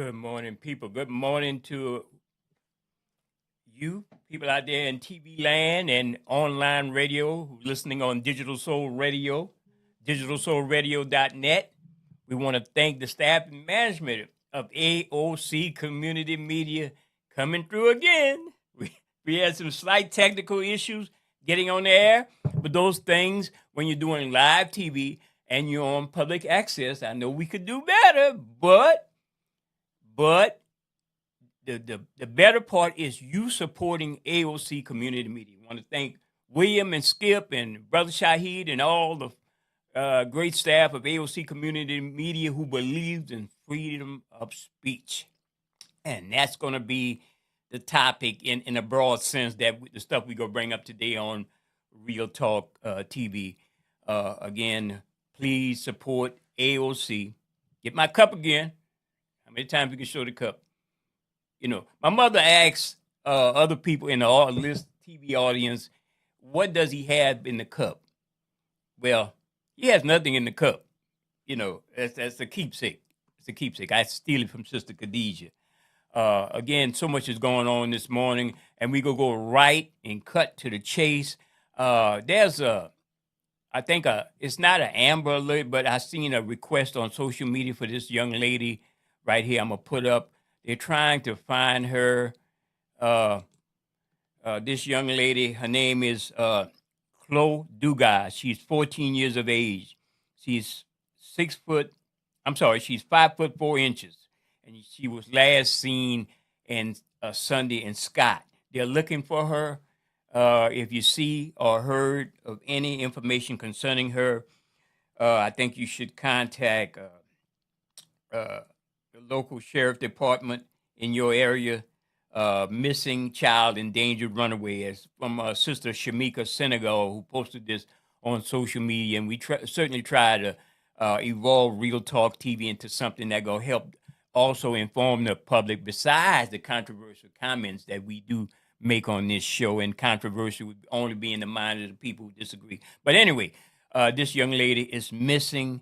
Good morning, people. Good morning to you, people out there in TV land and online radio, who listening on Digital Soul Radio, digitalsoulradio.net. We want to thank the staff and management of AOC Community Media coming through again. We had some slight technical issues getting on the air, but those things, when you're doing live TV and you're on public access, I know we could do better, but the better part is you supporting AOC Community Media. I want to thank William and Skip and Brother Shahid and all the great staff of AOC Community Media who believes in freedom of speech. And that's going to be the topic in a broad sense, that the stuff we're going to bring up today on Real Talk TV. Again, please support AOC. Get my cup again. How many times we can show the cup? You know, my mother asks other people in the list TV audience, what does he have in the cup? Well, he has nothing in the cup. You know, that's a keepsake. It's a keepsake. I steal it from Sister Khadijah. Again, so much is going on this morning, and we go right and cut to the chase. There's I think it's not an Amber Alert, but I seen a request on social media for this young lady right here. I'm gonna put up. They're trying to find her. This young lady, her name is Chloe Dugas. She's 14 years of age. She's 6 foot. I'm sorry, she's 5'4" and she was last seen in Sunday in Scott. They're looking for her. If you see or heard of any information concerning her, I think you should contact the local sheriff department in your area. Missing child, endangered runaway, as from Sister Shamika Senegal, who posted this on social media. And we certainly try to evolve Real Talk TV into something that will help also inform the public, besides the controversial comments that we do make on this show. And controversial would only be in the mind of the people who disagree. But anyway, this young lady is missing.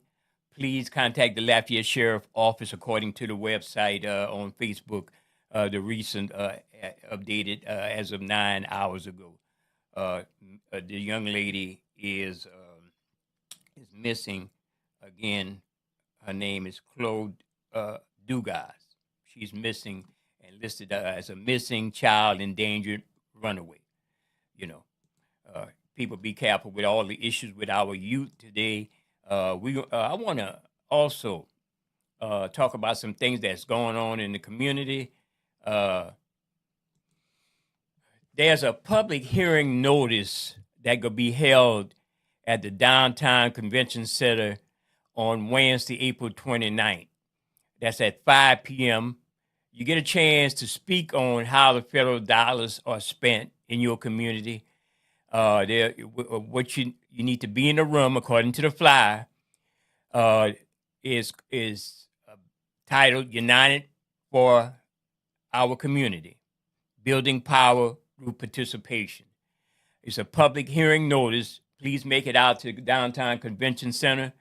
Please contact the Lafayette Sheriff Office, according to the website on Facebook. The recent updated as of 9 hours ago. The young lady is missing. Again, her name is Chloe Dugas. She's missing and listed as a missing child, endangered runaway. You know, people be careful with all the issues with our youth today. I want to also talk about some things that's going on in the community. There's a public hearing notice that could be held at the Downtown Convention Center on Wednesday, April 29th. That's at 5 p.m. You get a chance to speak on how the federal dollars are spent in your community. What you need to be in the room, according to the flyer, is titled "United for Our Community, Building Power Through Participation." It's a public hearing notice. Please make it out to the Downtown Convention Center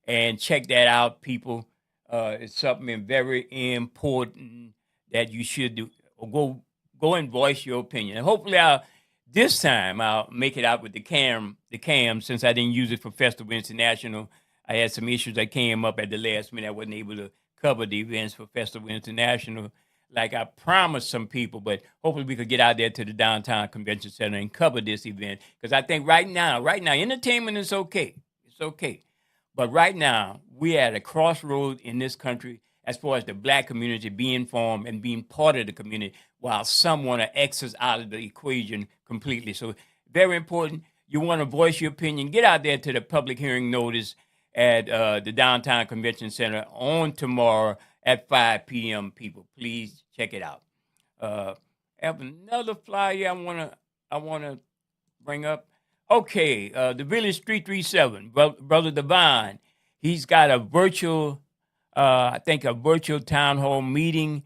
and check that out, people. It's something very important that you should do. Go and voice your opinion. And hopefully, this time I'll make it out with the cam. Since I didn't use it for Festival International, I had some issues that came up at the last minute. I wasn't able to cover the events for Festival International like I promised some people, but hopefully we could get out there to the Downtown Convention Center and cover this event. Because I think right now, entertainment is okay. It's okay. But right now, we're at a crossroad in this country as far as the Black community being formed and being part of the community, while some want to exit out of the equation completely. So very important. You want to voice your opinion, get out there to the public hearing notice at the Downtown Convention Center on tomorrow at 5 p.m. People, please check it out. I have another flyer I wanna bring up. Okay, the Village 337, Brother Devon, he's got a virtual, I think a virtual town hall meeting.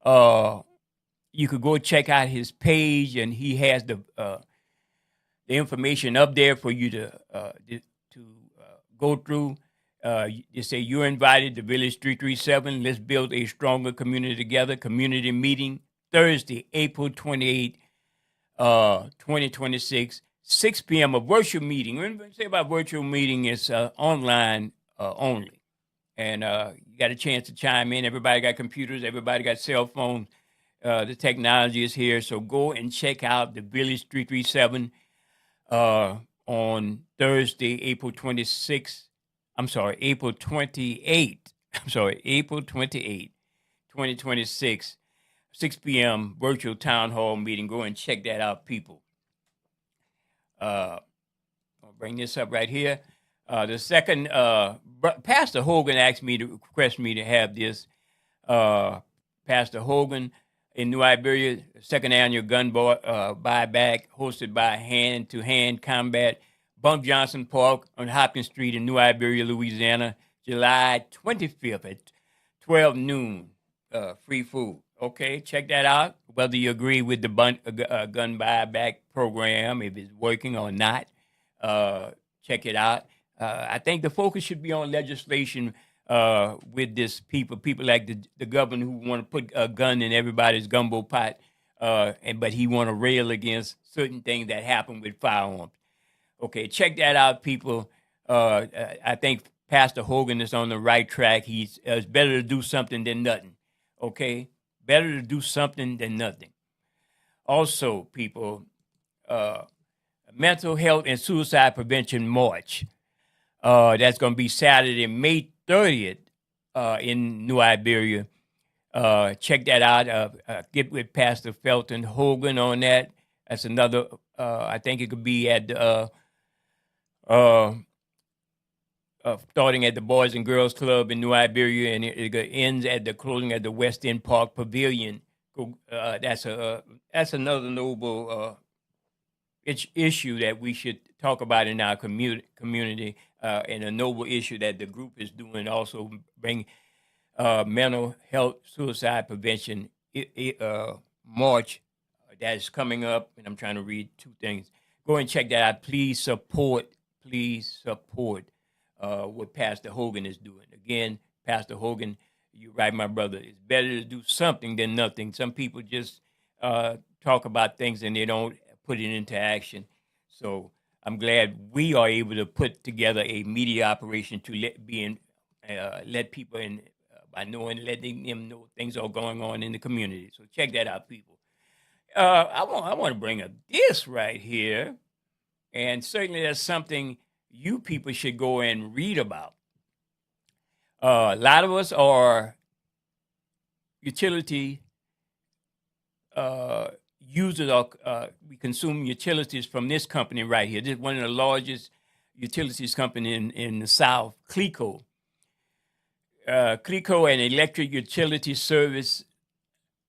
You could go check out his page, and he has the information up there for you to go through. You say you're invited to Village 337. Let's build a stronger community together. Community meeting Thursday, April 28th, 2026, 6 p.m. A virtual meeting. When we say about virtual meeting, it's online only. And you got a chance to chime in. Everybody got computers. Everybody got cell phones. The technology is here. So go and check out the Village 337 on Thursday, April 26th. I'm sorry, April 28th. I'm sorry, April 28th, 2026, 6 p.m. virtual town hall meeting. Go and check that out, people. I'll bring this up right here. The second, Pastor Hogan asked me to request me to have this. Pastor Hogan in New Iberia, second annual gun buyback hosted by Hand to Hand Combat, Bump Johnson Park on Hopkins Street in New Iberia, Louisiana, July 25th at 12 noon. Free food. Okay, check that out. Whether you agree with the gun buyback program, if it's working or not, check it out. I think the focus should be on legislation with this people like the governor who want to put a gun in everybody's gumbo pot, but he want to rail against certain things that happen with firearms. Okay, check that out, people. I think Pastor Hogan is on the right track. It's better to do something than nothing. Okay, better to do something than nothing. Also, people, Mental Health and Suicide Prevention March. That's going to be Saturday, May 30th in New Iberia. Check that out. Get with Pastor Felton Hogan on that. That's another, I think it could be at the, starting at the Boys and Girls Club in New Iberia, and it ends at the closing at the West End Park Pavilion. That's another noble issue that we should talk about in our community, and a noble issue that the group is doing. Also, bring mental health, suicide prevention march that is coming up, and I'm trying to read two things. Go and check that out. Please support what Pastor Hogan is doing. Again, Pastor Hogan, you're right, my brother. It's better to do something than nothing. Some people just talk about things and they don't put it into action. So I'm glad we are able to put together a media operation to let people in by letting them know things are going on in the community. So check that out, people. I want to bring up this right here, and certainly that's something you people should go and read about. A lot of us are utility users. We consume utilities from this company right here. This is one of the largest utilities company in the South, CLECO. CLECO, an electric utility service,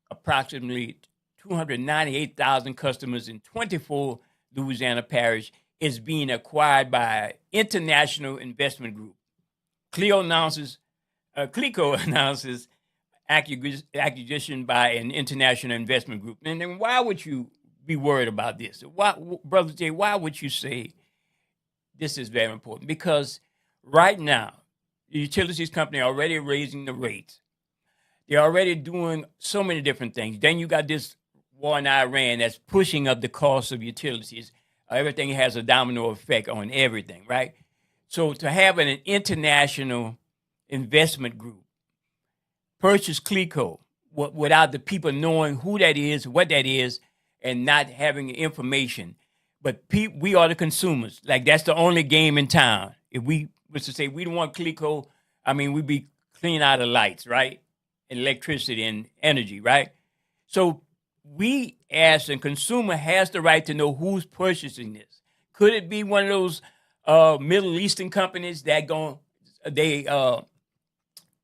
approximately 298,000 customers in 24 Louisiana parish, is being acquired by International Investment Group. CLECO announces acquisition by an international investment group. And then why would you be worried about this? Why, Brother Jay, why would you say this is very important? Because right now, the utilities company are already raising the rates. They're already doing so many different things. Then you got this war in Iran that's pushing up the cost of utilities. Everything has a domino effect on everything, right? So to have an international investment group purchase CLECO without the people knowing who that is, what that is, and not having information. But we are the consumers. Like, that's the only game in town. If we was to say we don't want CLECO, I mean, we'd be clean out of lights, right? And electricity and energy, right? So we, as a consumer, has the right to know who's purchasing this. Could it be one of those Middle Eastern companies that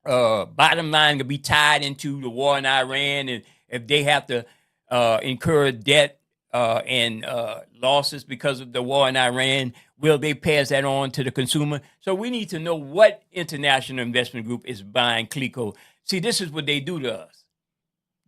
bottom line could be tied into the war in Iran, and if they have to incur debt and losses because of the war in Iran, will they pass that on to the consumer? So we need to know what international investment group is buying CLECO. See, this is what they do to us.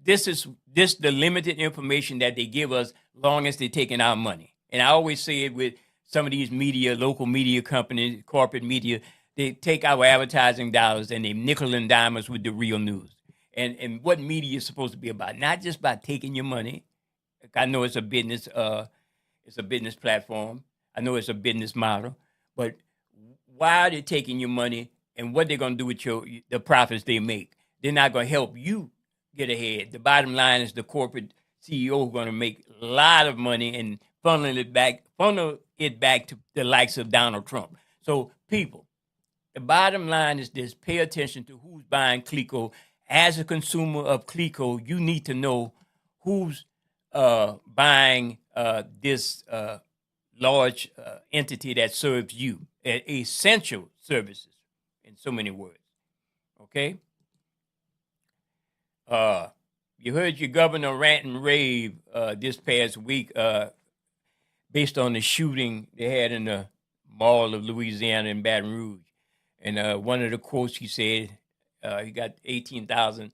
This is the limited information that they give us, long as they're taking our money. And I always say it with some of these media, local media companies, corporate media, they take our advertising dollars and they nickel and dime us with the real news. And what media is supposed to be about, not just by taking your money. Like, I know it's a business platform. I know it's a business model, but why are they taking your money and what they're going to do with the profits they make? They're not going to help you get ahead. The bottom line is the corporate CEO going to make a lot of money and funnel it back to the likes of Donald Trump. So people, the bottom line is this: pay attention to who's buying Clico. As a consumer of Clico, you need to know who's buying this large entity that serves you, essential services, in so many words. Okay? You heard your governor rant and rave this past week based on the shooting they had in the Mall of Louisiana in Baton Rouge. And one of the quotes he said, he got 18,000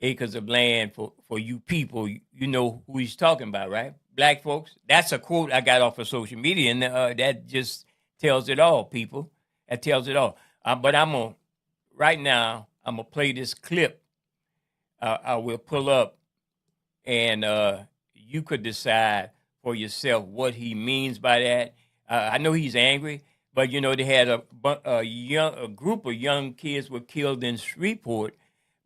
acres of land for you people. You know who he's talking about, right? Black folks. That's a quote I got off of social media, and that just tells it all, people. That tells it all. But right now, I'm going to play this clip. I will pull up, and you could decide for yourself what he means by that. I know he's angry, but you know they had a group of young kids were killed in Shreveport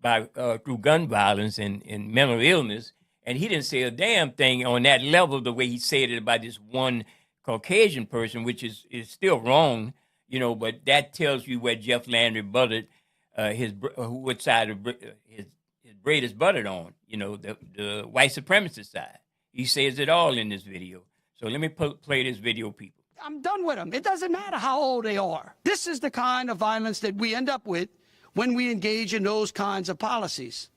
by through gun violence and mental illness, and he didn't say a damn thing on that level the way he said it about this one Caucasian person, which is still wrong, you know. But that tells you where Jeff Landry buttered what side of his braid is buttered on, you know, the white supremacist side. He says it all in this video. So let me play this video, people. I'm done with them. It doesn't matter how old they are. This is the kind of violence that we end up with when we engage in those kinds of policies.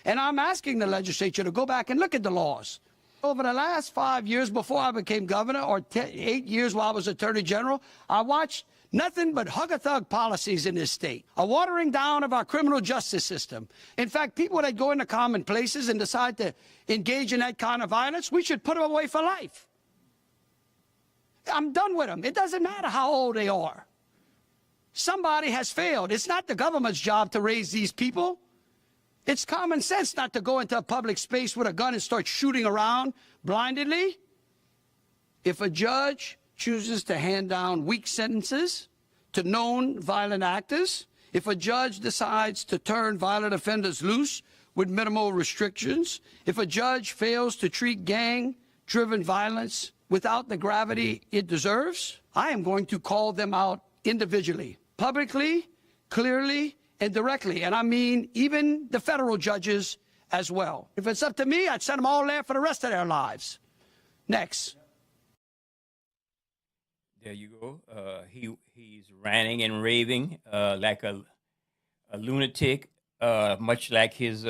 And I'm asking the legislature to go back and look at the laws. Over the last 5 years before I became governor, or 8 years while I was attorney general, I watched nothing but hug-a-thug policies in this state, a watering down of our criminal justice system. In fact, people that go into common places and decide to engage in that kind of violence, we should put them away for life. I'm done with them. It doesn't matter how old they are. Somebody has failed. It's not the government's job to raise these people. It's common sense not to go into a public space with a gun and start shooting around blindly. If a judge chooses to hand down weak sentences to known violent actors, if a judge decides to turn violent offenders loose with minimal restrictions, if a judge fails to treat gang-driven violence without the gravity it deserves, I am going to call them out individually, publicly, clearly, and directly. And I mean even the federal judges as well. If it's up to me, I'd send them all there for the rest of their lives. Next. There you go. He's ranting and raving like a lunatic, much like his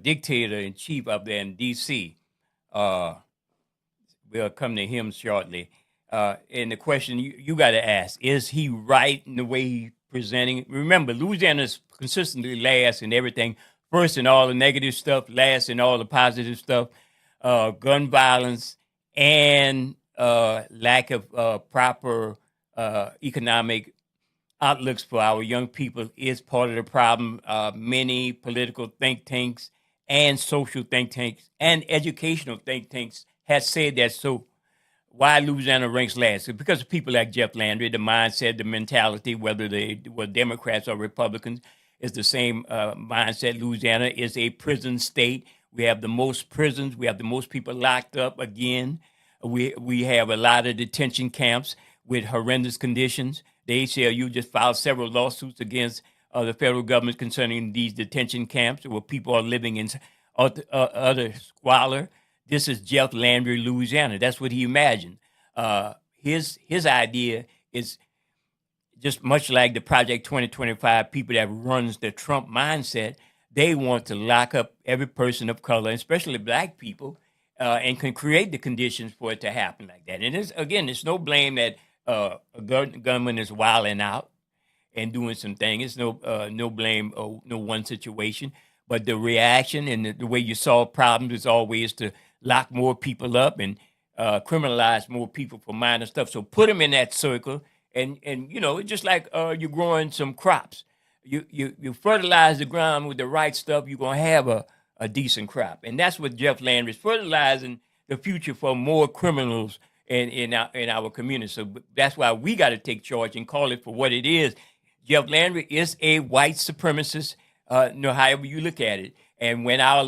dictator in chief up there in D.C. We'll come to him shortly. And the question you got to ask: is he right in the way he's presenting? Remember, Louisiana's consistently last in everything. First in all the negative stuff, last in all the positive stuff. Gun violence and lack of proper economic outlooks for our young people is part of the problem. Many political think tanks and social think tanks and educational think tanks have said that. So why Louisiana ranks last? It's because of people like Jeff Landry, the mindset, the mentality, whether they were Democrats or Republicans, is the same mindset. Louisiana is a prison state. We have the most prisons. We have the most people locked up again. We have a lot of detention camps with horrendous conditions. The ACLU just filed several lawsuits against the federal government concerning these detention camps where people are living in utter squalor. This is Jeff Landry, Louisiana. That's what he imagined. His idea is just much like the Project 2025 people that runs the Trump mindset. They want to lock up every person of color, especially black people, and can create the conditions for it to happen like that. And it's no blame that a gunman is wilding out and doing some things. It's no blame or no one situation. But the reaction and the way you solve problems is always to lock more people up and criminalize more people for minor stuff. So put them in that circle, and it's just like you're growing some crops. You fertilize the ground with the right stuff, you're gonna have a decent crop, and that's what Jeff Landry is fertilizing the future for more criminals in our community. So that's why we got to take charge and call it for what it is. Jeff Landry is a white supremacist, however you look at it. And when our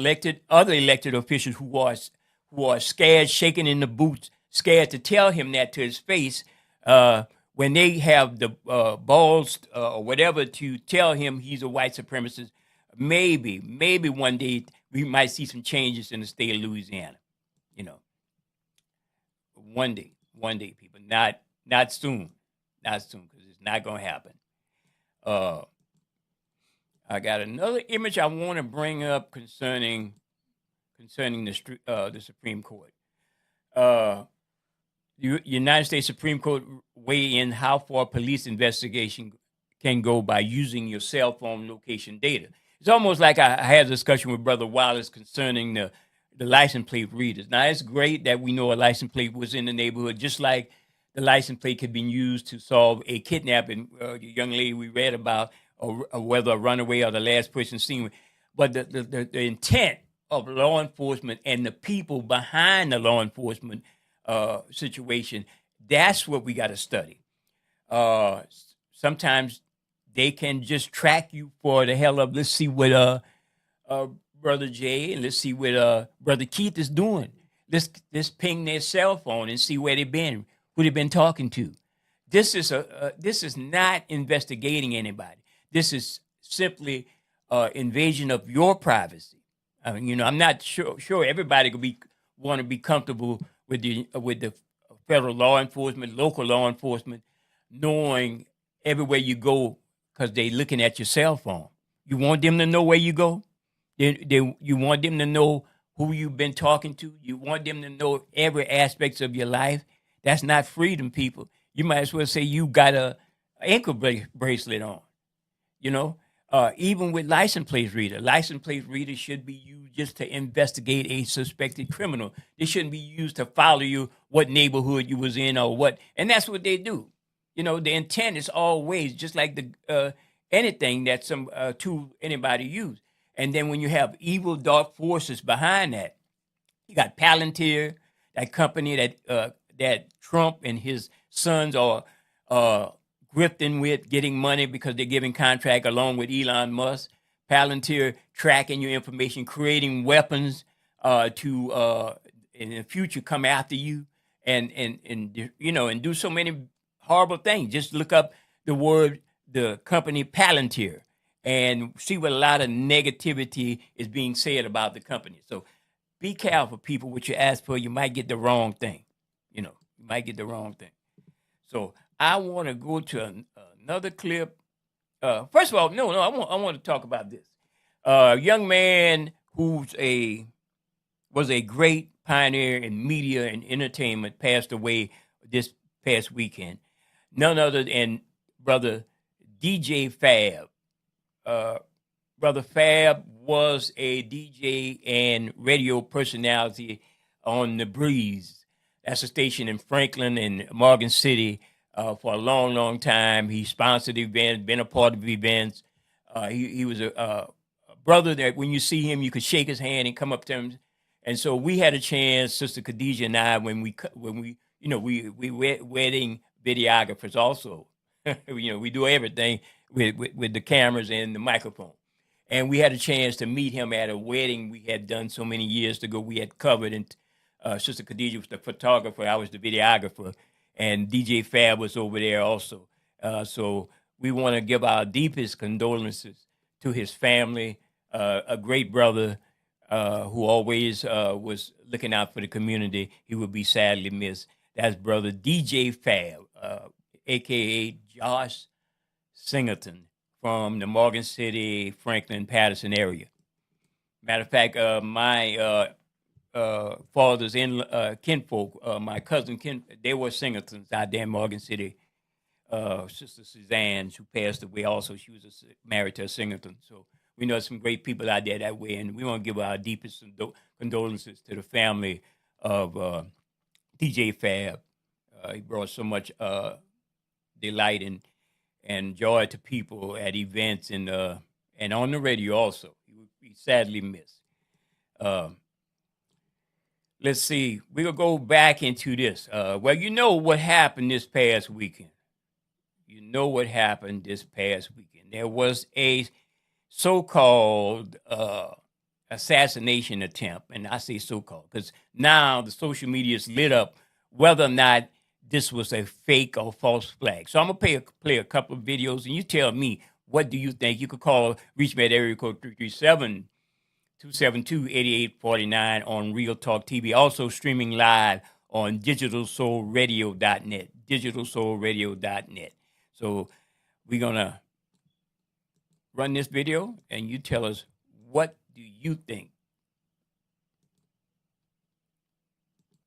other elected officials who are scared, shaking in the boots, scared to tell him that to his face, when they have the balls or whatever to tell him he's a white supremacist, maybe one day we might see some changes in the state of Louisiana. One day, people, not soon, because it's not gonna happen. I got another image I want to bring up concerning the Supreme Court. The United States Supreme Court weigh in how far police investigation can go by using your cell phone location data. It's almost like I had a discussion with Brother Wallace concerning the license plate readers. Now, it's great that we know a license plate was in the neighborhood, just like the license plate could be used to solve a kidnapping, the young lady we read about, or whether a runaway or the last person seen. But the intent of law enforcement and the people behind the law enforcement situation, that's what we got to study. Sometimes they can just track you for the hell of, let's see what Brother Jay and let's see what Brother Keith is doing. Let's ping their cell phone and see where they've been, who they've been talking to. This is not investigating anybody. This is simply invasion of your privacy. I mean, I'm not sure everybody could want to be comfortable with the federal law enforcement, local law enforcement, knowing everywhere you go because they're looking at your cell phone. You want them to know where you go. You want them to know who you've been talking to. You want them to know every aspect of your life. That's not freedom, people. You might as well say you got a ankle bracelet on. Even with license plate readers should be used just to investigate a suspected criminal. They shouldn't be used to follow you, what neighborhood you was in or what. And that's what they do. The intent is always just like the anything that some tool anybody use. And then when you have evil, dark forces behind that, you got Palantir, that company that Trump and his sons are grifting with, getting money because they're giving contract along with Elon Musk. Palantir tracking your information, creating weapons to in the future come after you and do so many horrible things. Just look up the company Palantir and see what a lot of negativity is being said about the company. So be careful, people, what you ask for. You might get the wrong thing. You might get the wrong thing. So I want to go to another clip. First of all, no, I want to talk about this. A young man who was a great pioneer in media and entertainment passed away this past weekend. None other than Brother DJ Fab. Brother Fab was a DJ and radio personality on The Breeze. That's a station in Franklin and Morgan City for a long, long time. He sponsored events, been a part of events. He was a brother that when you see him, you could shake his hand and come up to him. And so we had a chance, Sister Khadijah and I, when we wedding videographers also. We do everything with the cameras and the microphone. And we had a chance to meet him at a wedding we had done so many years ago. We had covered, and Sister Khadijah was the photographer. I was the videographer, and DJ Fab was over there also. So we want to give our deepest condolences to his family, a great brother who always was looking out for the community. He would be sadly missed. That's Brother DJ Fab, a.k.a. Josh Singleton from the Morgan City, Franklin, Patterson area. Matter of fact, my father's kinfolk, my cousin they were Singletons out there in Morgan City. Sister Suzanne, who passed away also, she was married to a Singleton. So we know some great people out there that way, and we want to give our deepest condolences to the family of DJ Fab. He brought so much delight and joy to people at events and on the radio also. He would be sadly missed. Let's see. We'll go back into this. Well, you know what happened this past weekend. You know what happened this past weekend. There was a so-called assassination attempt, and I say so-called because now the social media is lit up whether or not this was a fake or false flag. So I'm gonna play a couple of videos, and you tell me what do you think. You could reach me at area code 337-272-8849 on Real Talk TV. Also streaming live on digitalsoulradio.net. Digitalsoulradio.net. So we're gonna run this video, and you tell us what do you think.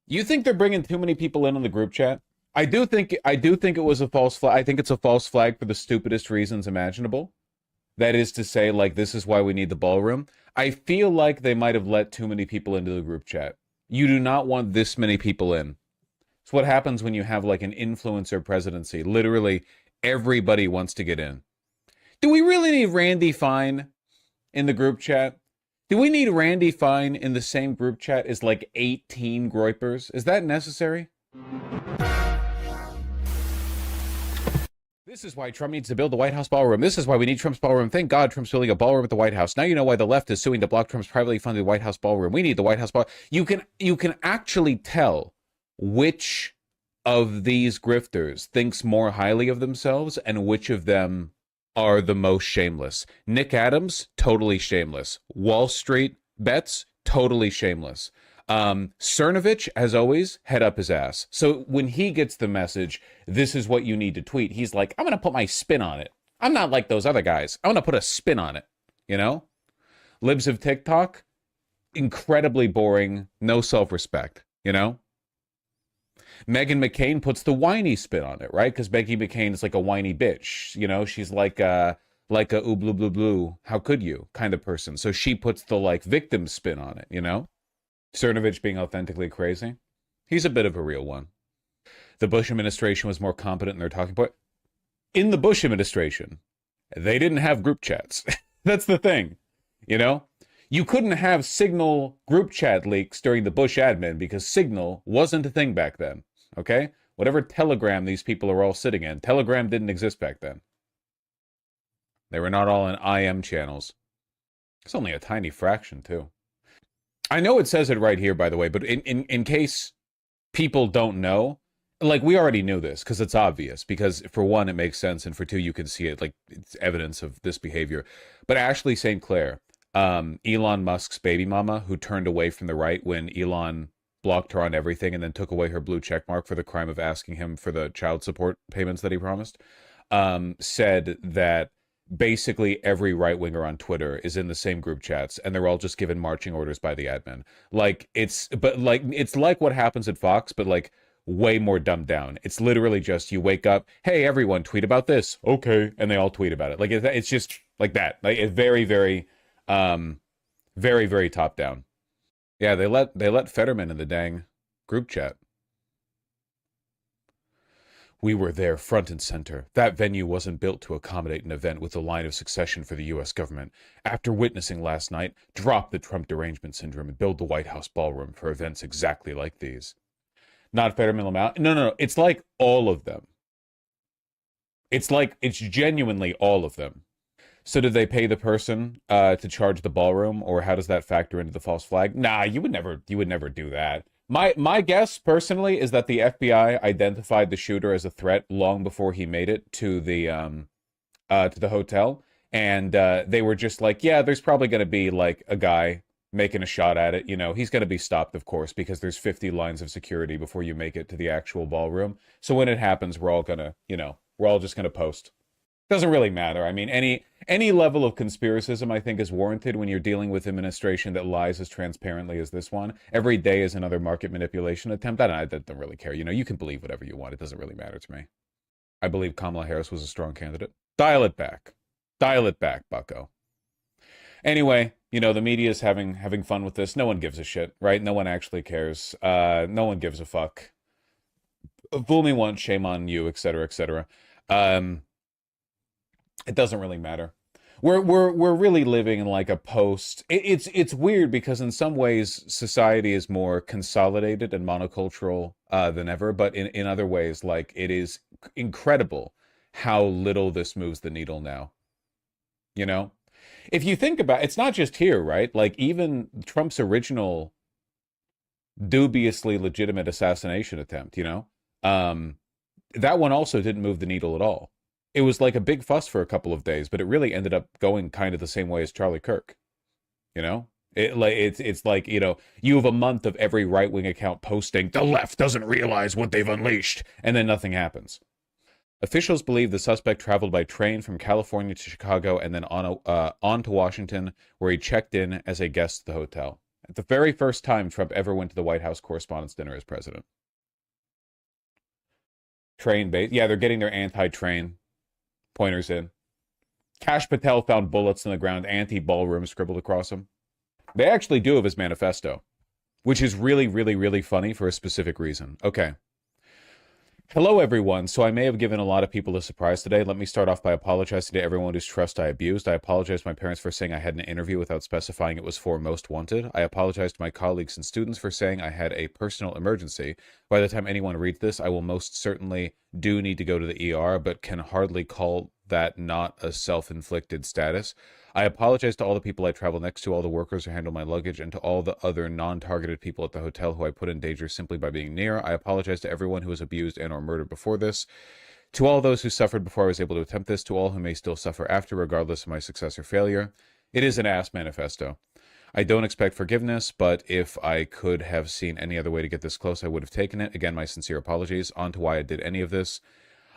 You think they're bringing too many people in on the group chat? I do think it was a false flag. I think it's a false flag for the stupidest reasons imaginable. That is to say, like, this is why we need the ballroom. I feel like they might have let too many people into the group chat. You do not want this many people in. It's what happens when you have like an influencer presidency. Literally, everybody wants to get in. Do we really need Randy Fine in the group chat? Do we need Randy Fine in the same group chat as like 18 groypers? Is that necessary? This is why Trump needs to build the White House ballroom. This is why we need Trump's ballroom. Thank God Trump's building a ballroom at the White House. Now you know why the left is suing to block Trump's privately funded White House ballroom. We need the White House ballroom. You can actually tell which of these grifters thinks more highly of themselves and which of them are the most shameless. Nick Adams, totally shameless. Wall Street bets, totally shameless. Cernovich, as always, head up his ass. So when he gets the message, this is what you need to tweet, he's like, I'm going to put my spin on it. I'm not like those other guys. I'm going to put a spin on it, you know? Libs of TikTok, incredibly boring, no self-respect, you know? Meghan McCain puts the whiny spin on it, right? Because Becky McCain is like a whiny bitch, you know? She's like a ooh blue blue blue, how could you kind of person. So she puts the like victim spin on it, you know? Cernovich being authentically crazy. He's a bit of a real one. The Bush administration was more competent in their talking point. In the Bush administration, they didn't have group chats. That's the thing, you know? You couldn't have Signal group chat leaks during the Bush admin because Signal wasn't a thing back then, okay? Whatever Telegram these people are all sitting in, Telegram didn't exist back then. They were not all in IM channels. It's only a tiny fraction, too. I know it says it right here, by the way, but in case people don't know, like, we already knew this, because it's obvious, because for one, it makes sense, and for two, you can see it, like, it's evidence of this behavior. But Ashley St. Clair, Elon Musk's baby mama, who turned away from the right when Elon blocked her on everything and then took away her blue check mark for the crime of asking him for the child support payments that he promised, said that basically every right-winger on Twitter is in the same group chats, and they're all just given marching orders by the admin. Like, it's like what happens at Fox, but like way more dumbed down. It's literally just you wake up, hey, everyone, tweet about this. Okay. And they all tweet about it. Like, it's just like that. Like, it's very, very, very, very top down. Yeah, they let Fetterman in the dang group chat. We were there front and center. That venue wasn't built to accommodate an event with a line of succession for the U.S. government. After witnessing last night, drop the Trump derangement syndrome and build the White House ballroom for events exactly like these. Not Fetterman Lamau. No. It's like all of them. It's genuinely all of them. So did they pay the person to charge the ballroom, or how does that factor into the false flag? Nah, you would never do that. My guess, personally, is that the FBI identified the shooter as a threat long before he made it to the hotel, and they were just like, yeah, there's probably going to be like a guy making a shot at it. You know, he's going to be stopped, of course, because there's 50 lines of security before you make it to the actual ballroom. So when it happens, we're all just going to post. Doesn't really matter. I mean, any level of conspiracism, I think, is warranted when you're dealing with administration that lies as transparently as this one. Every day is another market manipulation attempt. I don't really care. You know, you can believe whatever you want. It doesn't really matter to me. I believe Kamala Harris was a strong candidate. Dial it back. Dial it back, bucko. Anyway, you know, the media is having fun with this. No one gives a shit, right? No one actually cares. No one gives a fuck. Fool me once, shame on you, etc., etc. Um, it doesn't really matter. We're really living in like a post. It's weird because in some ways society is more consolidated and monocultural than ever, but in other ways, like it is incredible how little this moves the needle now. You know, if you think about, it's not just here, right? Like even Trump's original dubiously legitimate assassination attempt, that one also didn't move the needle at all. It was like a big fuss for a couple of days, but it really ended up going kind of the same way as Charlie Kirk. You know, it's like you have a month of every right wing account posting the left doesn't realize what they've unleashed, and then nothing happens. Officials believe the suspect traveled by train from California to Chicago and then on to Washington, where he checked in as a guest at the hotel. At the very first time Trump ever went to the White House Correspondents' Dinner as president. Train base. Yeah, they're getting their anti-train pointers in. Kash Patel found bullets in the ground, anti-ballroom scribbled across them. They actually do have his manifesto, which is really, really, really funny for a specific reason. Okay. Hello, everyone. So I may have given a lot of people a surprise today. Let me start off by apologizing to everyone whose trust I abused. I apologize to my parents for saying I had an interview without specifying it was for Most Wanted. I apologize to my colleagues and students for saying I had a personal emergency. By the time anyone reads this, I will most certainly do need to go to the ER, but can hardly call that not a self-inflicted status. I apologize to all the people I travel next to, all the workers who handle my luggage, and to all the other non-targeted people at the hotel who I put in danger simply by being near. I apologize to everyone who was abused and or murdered before this. To all those who suffered before I was able to attempt this, to all who may still suffer after, regardless of my success or failure. It is an ass manifesto. I don't expect forgiveness, but if I could have seen any other way to get this close, I would have taken it. Again, my sincere apologies. On to why I did any of this.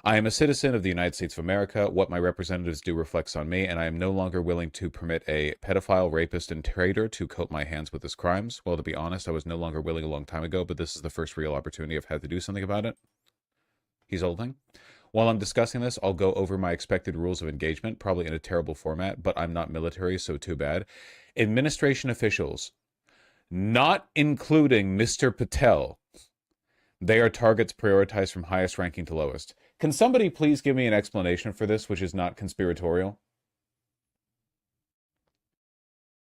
I am a citizen of the United States of America. What my representatives do reflects on me, and I am no longer willing to permit a pedophile, rapist, and traitor to coat my hands with his crimes. Well, to be honest, I was no longer willing a long time ago, but this is the first real opportunity I've had to do something about it. He's holding. While I'm discussing this, I'll go over my expected rules of engagement, probably in a terrible format, but I'm not military, so too bad. Administration officials, not including Mr. Patel, they are targets prioritized from highest ranking to lowest. Can somebody please give me an explanation for this, which is not conspiratorial?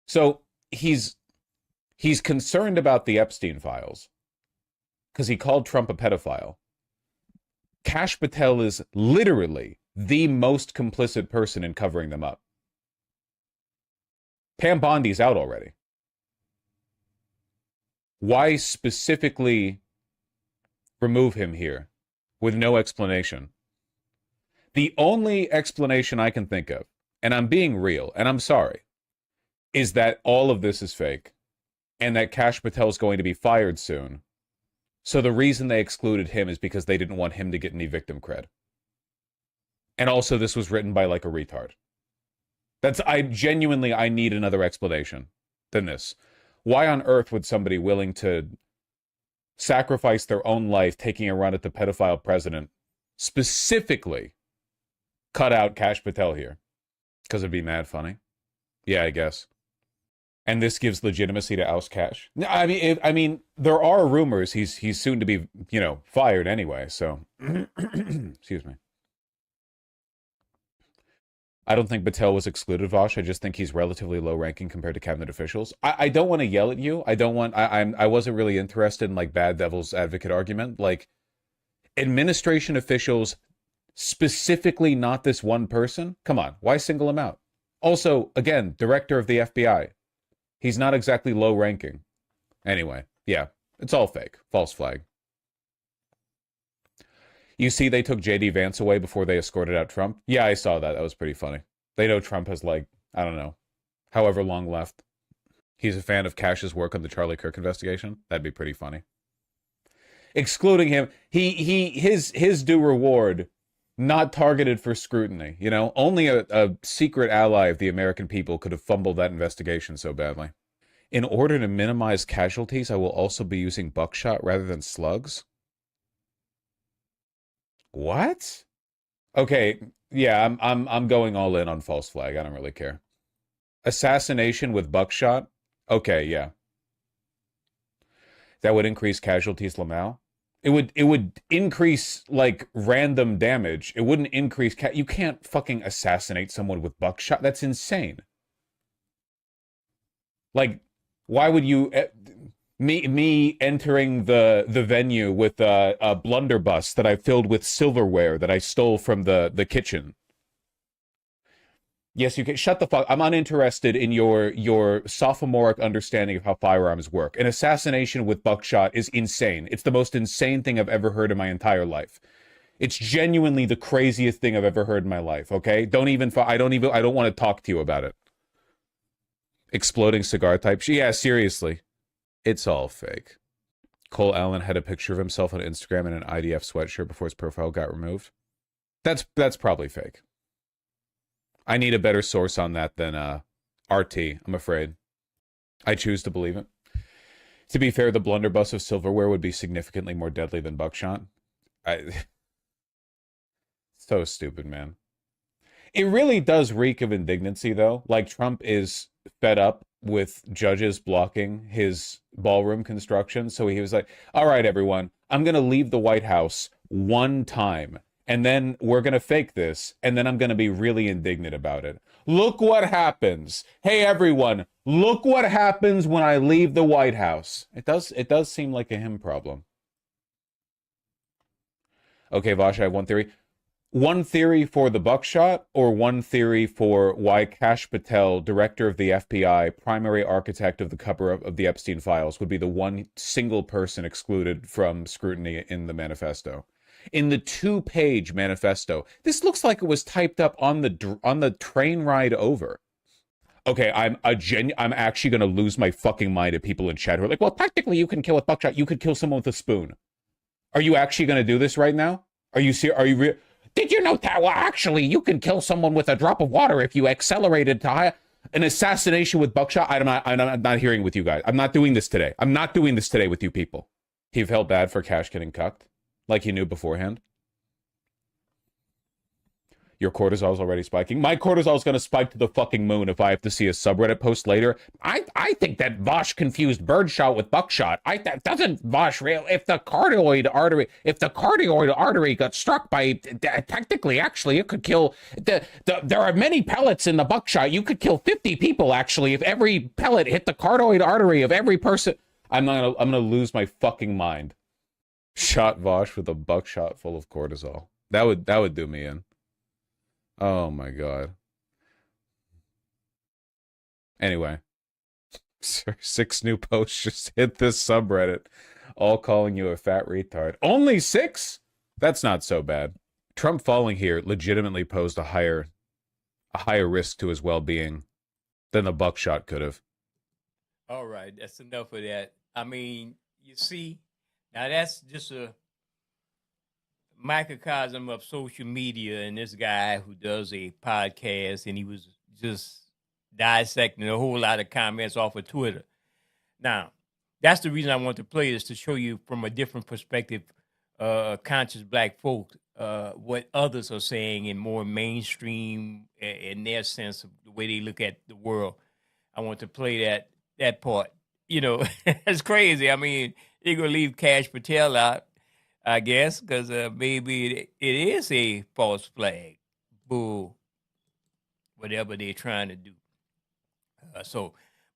So he's concerned about the Epstein files because he called Trump a pedophile. Kash Patel is literally the most complicit person in covering them up. Pam Bondi's out already. Why specifically remove him here with no explanation? The only explanation I can think of, and I'm being real, and I'm sorry, is that all of this is fake, and that Kash Patel is going to be fired soon. So the reason they excluded him is because they didn't want him to get any victim cred. And also this was written by like a retard. I need another explanation than this. Why on earth would somebody willing to sacrifice their own life taking a run at the pedophile president specifically cut out Kash Patel here? Because it'd be mad funny. Yeah, I guess. And this gives legitimacy to oust Kash. I mean, there are rumors he's soon to be, fired anyway. So, excuse me. I don't think Patel was excluded, Vosh. I just think he's relatively low ranking compared to cabinet officials. I don't want to yell at you. I wasn't really interested in like bad devil's advocate argument. Like administration officials, specifically not this one person. Come on, why single him out? Also, again, director of the FBI. He's not exactly low ranking. Anyway, yeah, it's all fake. False flag. You see, they took J.D. Vance away before they escorted out Trump. Yeah, I saw that. That was pretty funny. They know Trump has like, I don't know, however long left. He's a fan of Kash's work on the Charlie Kirk investigation. That'd be pretty funny. Excluding him, his due reward, not targeted for scrutiny. Only a secret ally of the American people could have fumbled that investigation so badly. In order to minimize casualties, I will also be using buckshot rather than slugs. What? Okay, yeah, I'm going all in on false flag. I don't really care. Assassination with buckshot? Okay, yeah. That would increase casualties, Lamau. It would increase like random damage. It wouldn't increase you can't fucking assassinate someone with buckshot. That's insane. Like, why would you me entering the venue with a blunderbuss that I filled with silverware that I stole from the kitchen? Yes, you can shut the fuck. I'm uninterested in your sophomoric understanding of how firearms work. An assassination with buckshot is insane. It's the most insane thing I've ever heard in my entire life. It's genuinely the craziest thing I've ever heard in my life, okay? I don't want to talk to you about it. Exploding cigar type. Yeah, seriously. It's all fake. Cole Allen had a picture of himself on Instagram in an IDF sweatshirt before his profile got removed. That's probably fake. I need a better source on that than RT, I'm afraid. I choose to believe it. To be fair, the blunderbuss of silverware would be significantly more deadly than buckshot. So stupid, man. It really does reek of indignancy, though. Like, Trump is fed up with judges blocking his ballroom construction. So he was like, all right, everyone, I'm going to leave the White House one time. And then we're going to fake this. And then I'm going to be really indignant about it. Look what happens. Hey, everyone, look what happens when I leave the White House. It does seem like a him problem. Okay, Vash, I have one theory. One theory for the buckshot, or one theory for why Kash Patel, director of the FBI, primary architect of the cover-up of the Epstein files, would be the one single person excluded from scrutiny in the manifesto. In the 2-page manifesto, this looks like it was typed up on the train ride over. Okay, I'm actually going to lose my fucking mind at people in chat who are like, well, technically you can kill with buckshot. You could kill someone with a spoon. Are you actually going to do this right now? Are you serious? Are you real? Did you know that? Well, actually, you can kill someone with a drop of water if you accelerated to high. An assassination with buckshot? I'm not hearing with you guys. I'm not doing this today. I'm not doing this today with you people. He felt bad for Kash getting cucked, like he knew beforehand. Your cortisol's already spiking. My cortisol's going to spike to the fucking moon if I have to see a subreddit post later. I think that Vosh confused birdshot with buckshot. That doesn't Vosh real. If the cardioid artery got struck by, technically, actually, it could kill. There are many pellets in the buckshot. You could kill 50 people actually if every pellet hit the cardioid artery of every person. I'm gonna lose my fucking mind. Shot Vosh with a buckshot full of cortisol. That would do me in. Oh my god. Anyway, 6 new posts just hit this subreddit, all calling you a fat retard. Only 6? That's not so bad. Trump falling here legitimately posed a higher risk to his well-being than the buckshot could have. All right, that's enough of that. I mean, you see, now that's just a microcosm of social media, and this guy who does a podcast, and he was just dissecting a whole lot of comments off of Twitter. Now, that's the reason I want to play this, to show you from a different perspective, conscious black folk, what others are saying in more mainstream, in their sense of the way they look at the world. I want to play that part. You know, it's crazy. I mean, you're going to leave Kash Patel out, I guess, because maybe it is a false flag. Bull, whatever they're trying to do.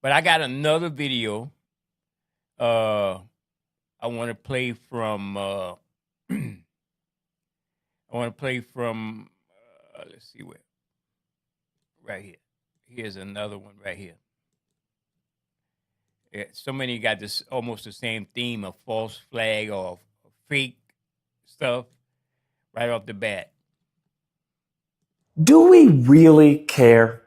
But I got another video I want to play from. Let's see where. Right here. Here's another one right here. Yeah, so many got this almost the same theme of false flag or fake stuff right off the bat. Do we really care?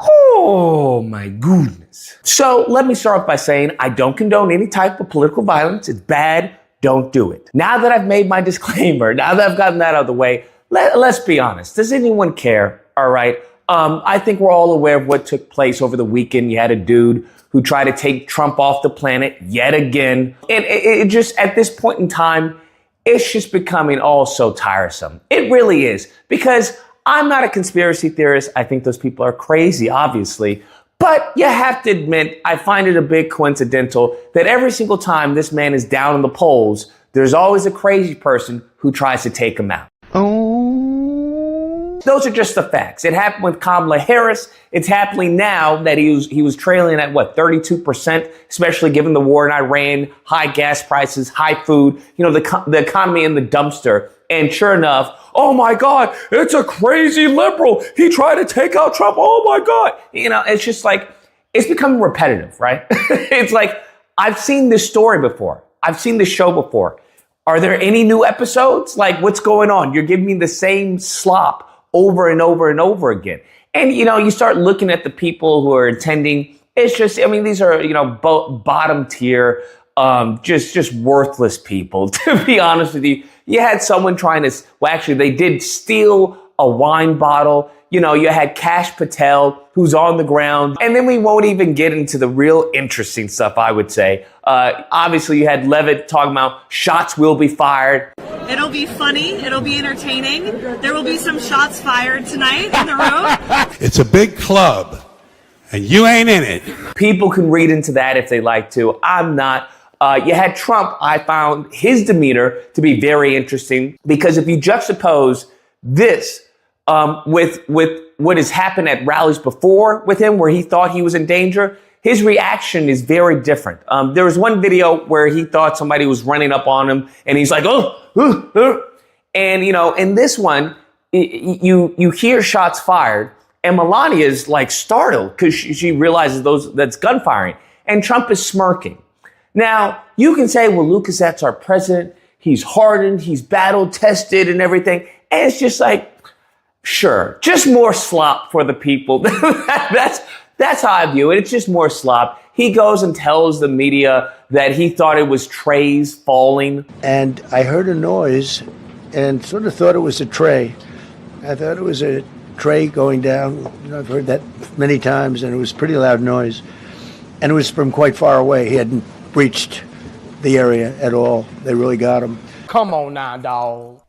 Oh my goodness. So let me start off by saying I don't condone any type of political violence. It's bad. Don't do it. Now that I've made my disclaimer, now that I've gotten that out of the way, let's be honest. Does anyone care? All right. I think we're all aware of what took place over the weekend. You had a dude who tried to take Trump off the planet yet again. And it just, at this point in time, it's just becoming all so tiresome. It really is. Because I'm not a conspiracy theorist. I think those people are crazy, obviously. But you have to admit, I find it a bit coincidental that every single time this man is down in the polls, there's always a crazy person who tries to take him out. Those are just the facts. It happened with Kamala Harris. It's happening now that he was trailing at 32%, especially given the war in Iran, high gas prices, high food, the economy in the dumpster. And sure enough, oh my God, it's a crazy liberal. He tried to take out Trump. Oh my God. It's just like, it's becoming repetitive, right? It's like, I've seen this story before. I've seen this show before. Are there any new episodes? Like, what's going on? You're giving me the same slop over and over and over again. And, you start looking at the people who are attending. It's just, these are, bottom tier, just worthless people, to be honest with you. You had someone trying to, actually, they did steal a wine bottle. You had Kash Patel, who's on the ground. And then we won't even get into the real interesting stuff, I would say. Obviously, you had Levitt talking about shots will be fired. It'll be funny. It'll be entertaining. There will be some shots fired tonight in the room. It's a big club, and you ain't in it. People can read into that if they like to. I'm not. You had Trump. I found his demeanor to be very interesting because if you juxtapose this with what has happened at rallies before with him, where he thought he was in danger, his reaction is very different. There was one video where he thought somebody was running up on him, and he's like, and in this one, you hear shots fired, and Melania is like startled because she realizes that's gunfiring, and Trump is smirking. Now you can say, well, Lucas, that's our president. He's hardened, he's battle tested, and everything, and it's just like, sure, just more slop for the people. That's how I view it. It's just more slop. He goes and tells the media that he thought it was trays falling. And I heard a noise and sort of thought it was a tray. I thought it was a tray going down. I've heard that many times, and it was a pretty loud noise. And it was from quite far away. He hadn't reached the area at all. They really got him. Come on now, dog.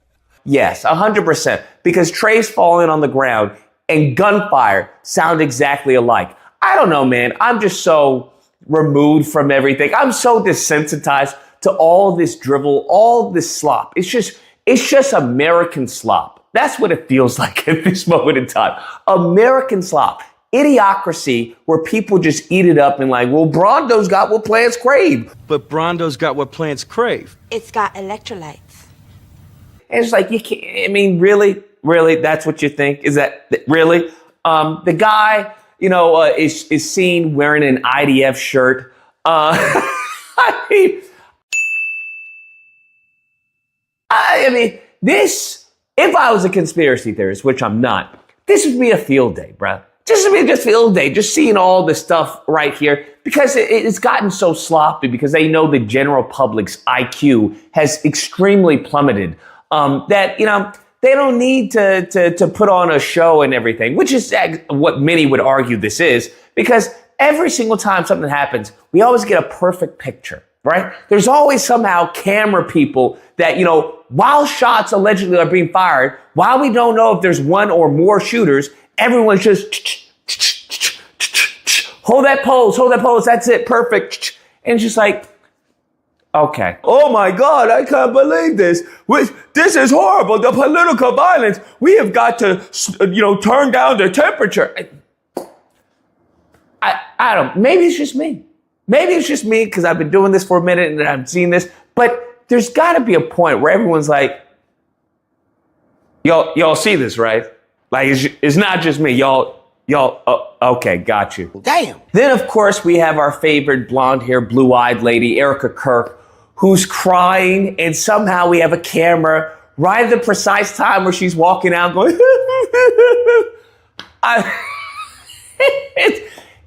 Yes, 100%. Because trays falling on the ground and gunfire sound exactly alike. I don't know, man. I'm just so removed from everything. I'm so desensitized to all this drivel, all this slop. It's just American slop. That's what it feels like at this moment in time. American slop. Idiocracy where people just eat it up and like, well, Brondo's got what plants crave. But Brondo's got what plants crave. It's got electrolytes. And it's like, you can't, really, that's what you think? Is that really? The guy, is seen wearing an IDF shirt. This, if I was a conspiracy theorist, which I'm not, this would be a field day, bruh. Just field day, just seeing all this stuff right here, because it's gotten so sloppy because they know the general public's IQ has extremely plummeted. That, they don't need to put on a show and everything, which is what many would argue this is, because every single time something happens, we always get a perfect picture, right? There's always somehow camera people that, while shots allegedly are being fired, while we don't know if there's one or more shooters, everyone's just hold that pose, that's it, perfect. And it's just like, okay. Oh my God, I can't believe this. This is horrible. The political violence. We have got to, turn down the temperature. I don't, maybe it's just me. Maybe it's just me because I've been doing this for a minute and I've seen this. But there's got to be a point where everyone's like, y'all see this, right? Like, it's not just me. Y'all, okay, got you. Damn. Then, of course, we have our favorite blonde-haired, blue-eyed lady, Erica Kirk, who's crying, and somehow we have a camera right at the precise time where she's walking out going,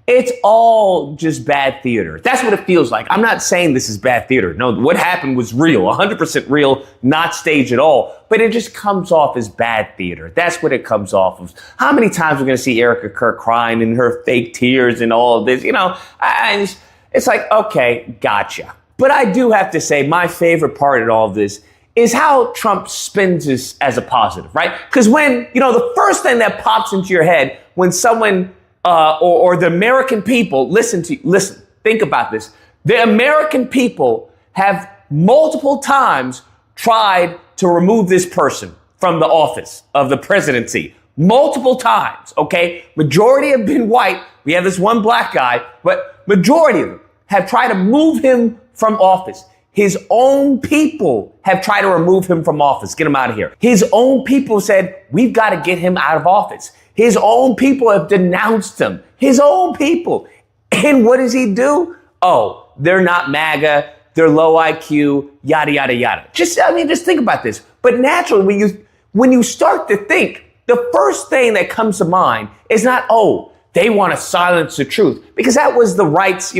it's all just bad theater. That's what it feels like. I'm not saying this is bad theater. No, what happened was real, 100% real, not staged at all. But it just comes off as bad theater. That's what it comes off of. How many times we're going to see Erica Kirk crying and her fake tears and all of this? It's like, okay, gotcha. But I do have to say, my favorite part in all of this is how Trump spins this as a positive, right? Because when, the first thing that pops into your head when someone or the American people, listen, think about this. The American people have multiple times tried to remove this person from the office of the presidency. Multiple times, okay? Majority have been white. We have this one black guy, but majority of them have tried to move him from office. His own people have tried to remove him from office. Get him out of here. His own people said, we've got to get him out of office. His own people have denounced him. His own people. And what does he do? Oh, they're not MAGA. They're low IQ, yada, yada, yada. Just think about this. But naturally, when you start to think, the first thing that comes to mind is not, oh, they want to silence the truth, because that was the right's,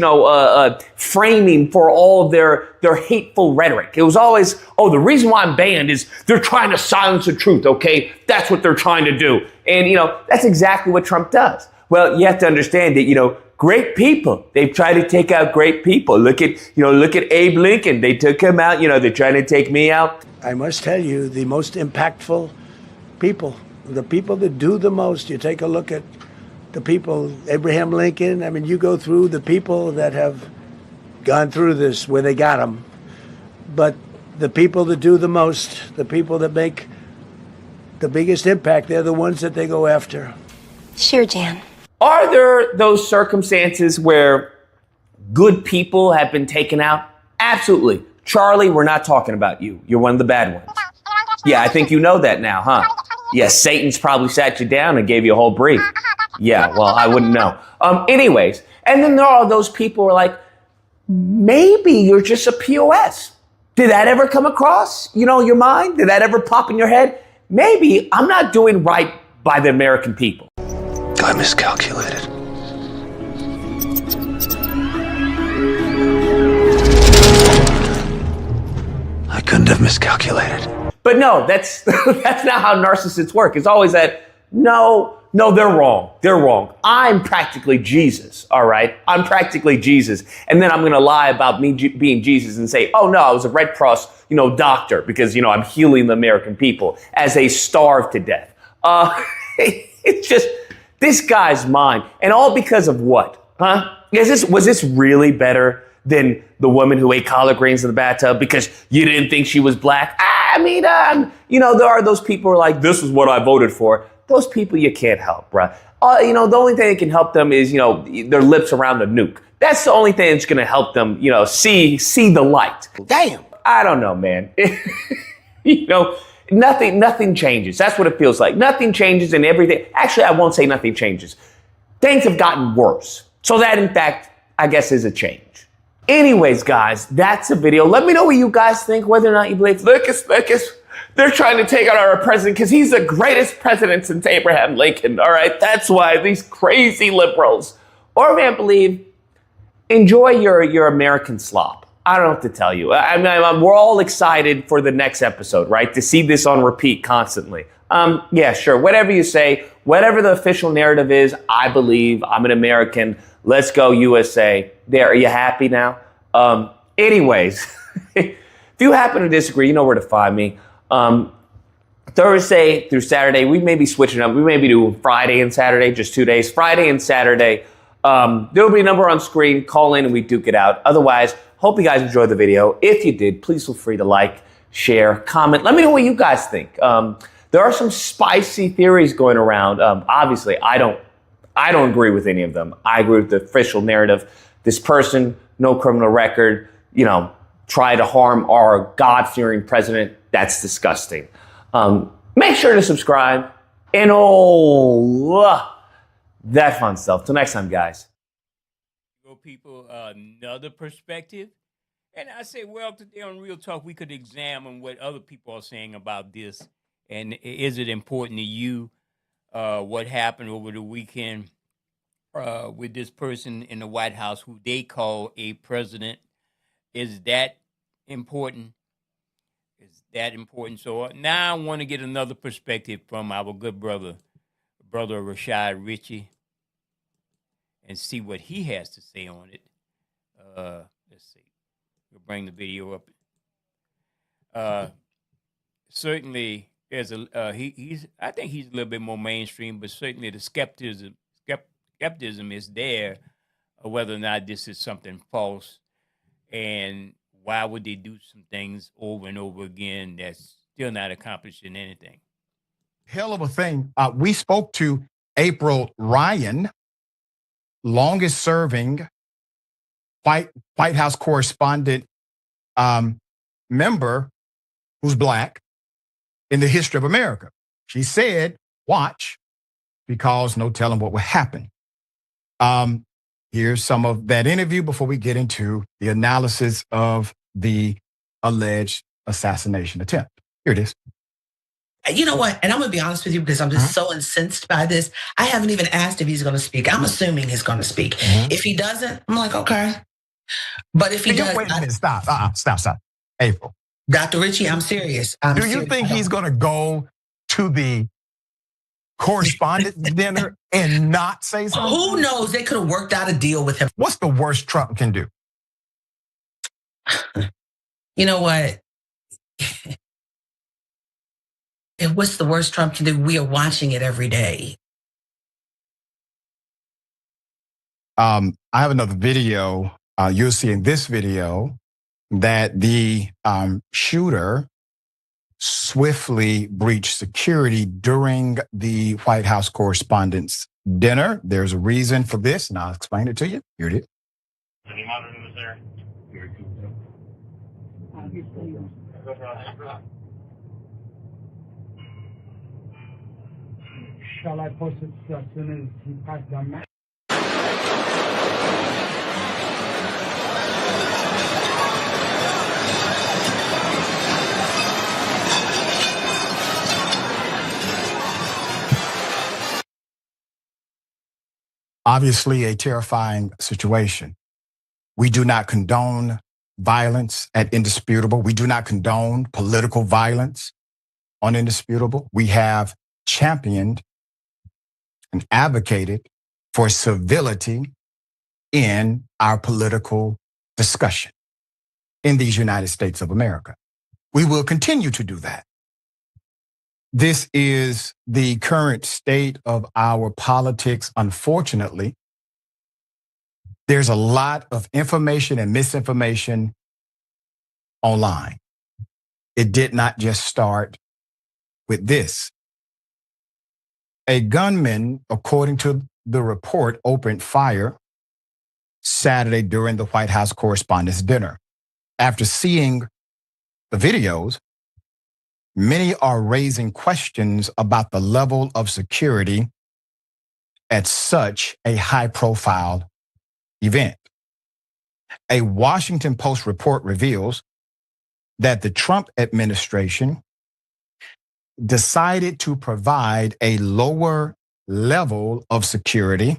framing for all of their hateful rhetoric. It was always, oh, the reason why I'm banned is they're trying to silence the truth. Okay, that's what they're trying to do, and that's exactly what Trump does. Well, you have to understand that great people, they've tried to take out great people. Look at Abe Lincoln. They took him out. They're trying to take me out. I must tell you, the most impactful people, the people that do the most. You take a look at the people, Abraham Lincoln. I mean, you go through the people that have gone through this where they got them. But the people that do the most, the people that make the biggest impact, they're the ones that they go after. Sure, Jan. Are there those circumstances where good people have been taken out? Absolutely. Charlie, we're not talking about you. You're one of the bad ones. Yeah, I think you know that now, huh? Yeah, Satan's probably sat you down and gave you a whole brief. Yeah, well, I wouldn't know. Anyways, and then there are those people who are like, maybe you're just a POS. Did that ever come across, your mind? Did that ever pop in your head? Maybe I'm not doing right by the American people. I miscalculated. I couldn't have miscalculated. But no, that's that's not how narcissists work. It's always that, no, they're wrong. They're wrong. I'm practically Jesus, all right? I'm practically Jesus. And then I'm going to lie about me being Jesus and say, oh, no, I was a Red Cross, doctor because, I'm healing the American people as they starve to death. It's just, this guy's mind. And all because of what? Huh? Was this really better than the woman who ate collard greens in the bathtub because you didn't think she was black? There are those people who are like, this is what I voted for. Those people you can't help, bruh. The only thing that can help them is, their lips around the nuke. That's the only thing that's going to help them, see the light. Damn. I don't know, man. Nothing changes. That's what it feels like. Nothing changes in everything. Actually, I won't say nothing changes. Things have gotten worse. So that, in fact, I guess is a change. Anyways, guys, that's the video. Let me know what you guys think, whether or not you believe, Lucas, they're trying to take out our president because he's the greatest president since Abraham Lincoln. All right, that's why these crazy liberals. Or if you believe, enjoy your American slop. I don't know what to tell you. We're all excited for the next episode, right? To see this on repeat constantly. Yeah, sure. Whatever you say, whatever the official narrative is, I believe I'm an American. Let's go USA. There, are you happy now? Anyways, if you happen to disagree, you know where to find me. Thursday through Saturday, we may be switching up. We may be doing Friday and Saturday, just 2 days. Friday and Saturday. There'll be a number on screen. Call in and we duke it out. Otherwise, hope you guys enjoyed the video. If you did, please feel free to like, share, comment. Let me know what you guys think. There are some spicy theories going around. Obviously, I don't agree with any of them. I agree with the official narrative. This person, no criminal record, try to harm our God-fearing president. That's disgusting. Make sure to subscribe and all that fun stuff. Till next time, guys. People another perspective. And I say, well, today on Real Talk, we could examine what other people are saying about this. And is it important to you what happened over the weekend with this person in the White House who they call a president? Is that important? Is that important? So now I want to get another perspective from our good brother Rashad Ritchie, and see what he has to say on it. Let's see. We'll bring the video up. Certainly, there's I think he's a little bit more mainstream, but certainly the skepticism is there of whether or not this is something false, and why would they do some things over and over again that's still not accomplishing anything? Hell of a thing. We spoke to April Ryan, longest serving White House correspondent member who's Black in the history of America. She said, watch, because no telling what will happen. Here's some of that interview before we get into the analysis of the alleged assassination attempt. Here it is. You know what? And I'm going to be honest with you because I'm just so incensed by this. I haven't even asked if he's going to speak. I'm assuming he's going to speak. If he doesn't, I'm like, okay. But if he does, wait a minute, stop. Stop. April. Dr. Ritchie, I'm serious. Do you think he's going to go to the correspondent dinner and not say something? Who knows? They could have worked out a deal with him. What's the worst Trump can do? You know what? And what's the worst Trump can do? We are watching it every day. I have another video. You'll see in this video that the shooter swiftly breached security during the White House Correspondents' Dinner. There's a reason for this, and I'll explain it to you. Here it is. Any monitoring was there? Shall I post it as soon as he passed the match? Obviously, a terrifying situation. We do not condone violence at Indisputable. We do not condone political violence on Indisputable. We have championed and advocated for civility in our political discussion in these United States of America. We will continue to do that. This is the current state of our politics. Unfortunately, there's a lot of information and misinformation online. It did not just start with this. A gunman, according to the report, opened fire Saturday during the White House Correspondents' Dinner. After seeing the videos, many are raising questions about the level of security at such a high-profile event. A Washington Post report reveals that the Trump administration decided to provide a lower level of security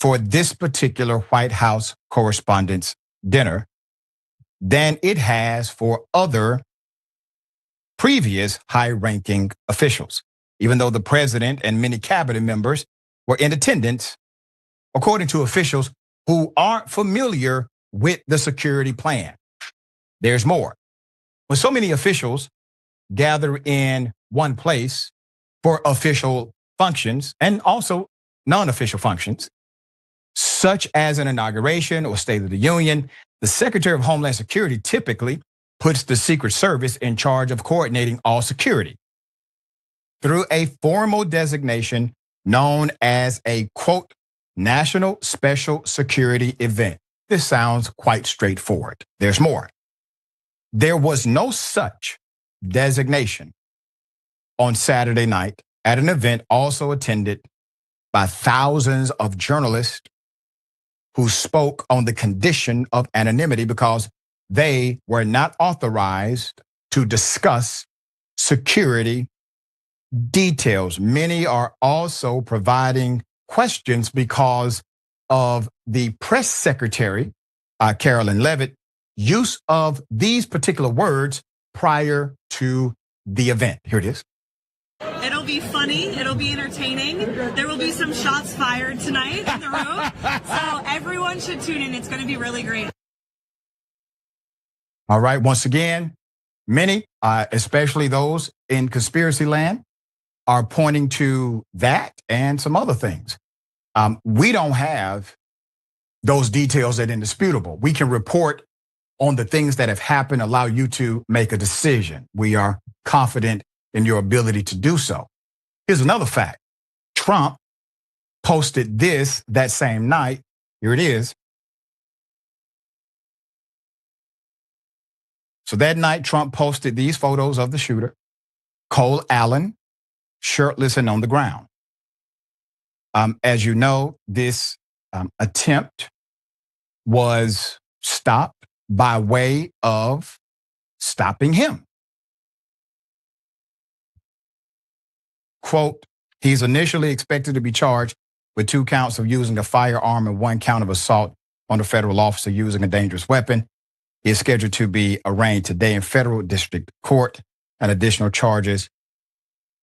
for this particular White House Correspondents' Dinner than it has for other previous high-ranking officials, even though the president and many cabinet members were in attendance, according to officials who aren't familiar with the security plan. There's more. When so many officials gather in one place for official functions and also non-official functions, such as an inauguration or State of the Union, the Secretary of Homeland Security typically puts the Secret Service in charge of coordinating all security through a formal designation known as a, quote, National Special Security Event. This sounds quite straightforward. There's more. There was no such designation on Saturday night at an event also attended by thousands of journalists who spoke on the condition of anonymity because they were not authorized to discuss security details. Many are also providing questions because of the press secretary, Carolyn Levitt, use of these particular words prior to the event. Here it is. It'll be funny. It'll be entertaining. There will be some shots fired tonight in the room. So everyone should tune in. It's going to be really great. All right. Once again, many, especially those in conspiracy land, are pointing to that and some other things. We don't have those details that are indisputable. We can report on the things that have happened, allow you to make a decision. We are confident in your ability to do so. Here's another fact. Trump posted this that same night. Here it is. So that night, Trump posted these photos of the shooter, Cole Allen, shirtless and on the ground. As you know, this attempt was stopped by way of stopping him. Quote, he's initially expected to be charged with 2 counts of using a firearm and 1 count of assault on a federal officer using a dangerous weapon. He is scheduled to be arraigned today in federal district court, and additional charges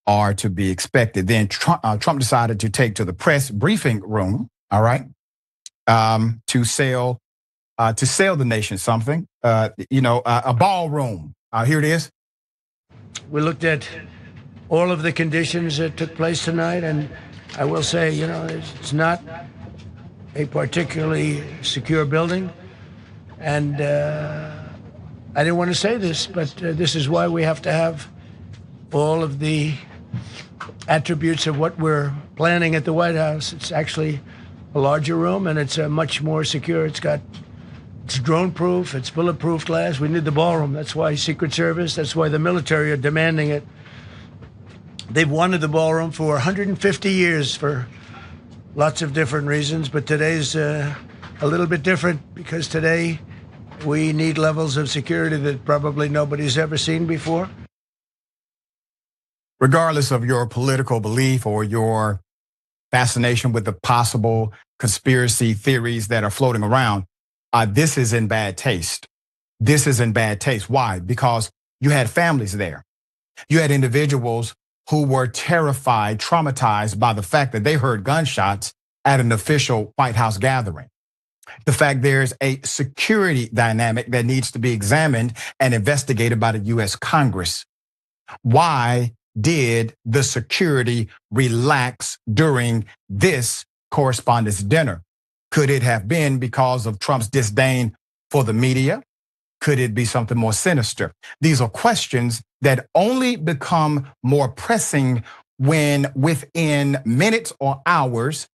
are to be expected. Then Trump decided to take to the press briefing room, all right, to sell the nation something, a ballroom. Here it is. We looked at all of the conditions that took place tonight, and I will say, it's not a particularly secure building. And I didn't want to say this, but this is why we have to have all of the attributes of what we're planning at the White House. It's actually a larger room, and it's much more secure. It's drone-proof, it's bulletproof glass. We need the ballroom. That's why Secret Service, that's why the military are demanding it. They've wanted the ballroom for 150 years for lots of different reasons, but today's a little bit different because today we need levels of security that probably nobody's ever seen before. Regardless of your political belief or your fascination with the possible conspiracy theories that are floating around, this is in bad taste. This is in bad taste. Why? Because you had families there. You had individuals who were terrified, traumatized by the fact that they heard gunshots at an official White House gathering. The fact there's a security dynamic that needs to be examined and investigated by the U.S. Congress. Why did the security relax during this correspondence dinner? Could it have been because of Trump's disdain for the media? Could it be something more sinister? These are questions that only become more pressing when within minutes or hours,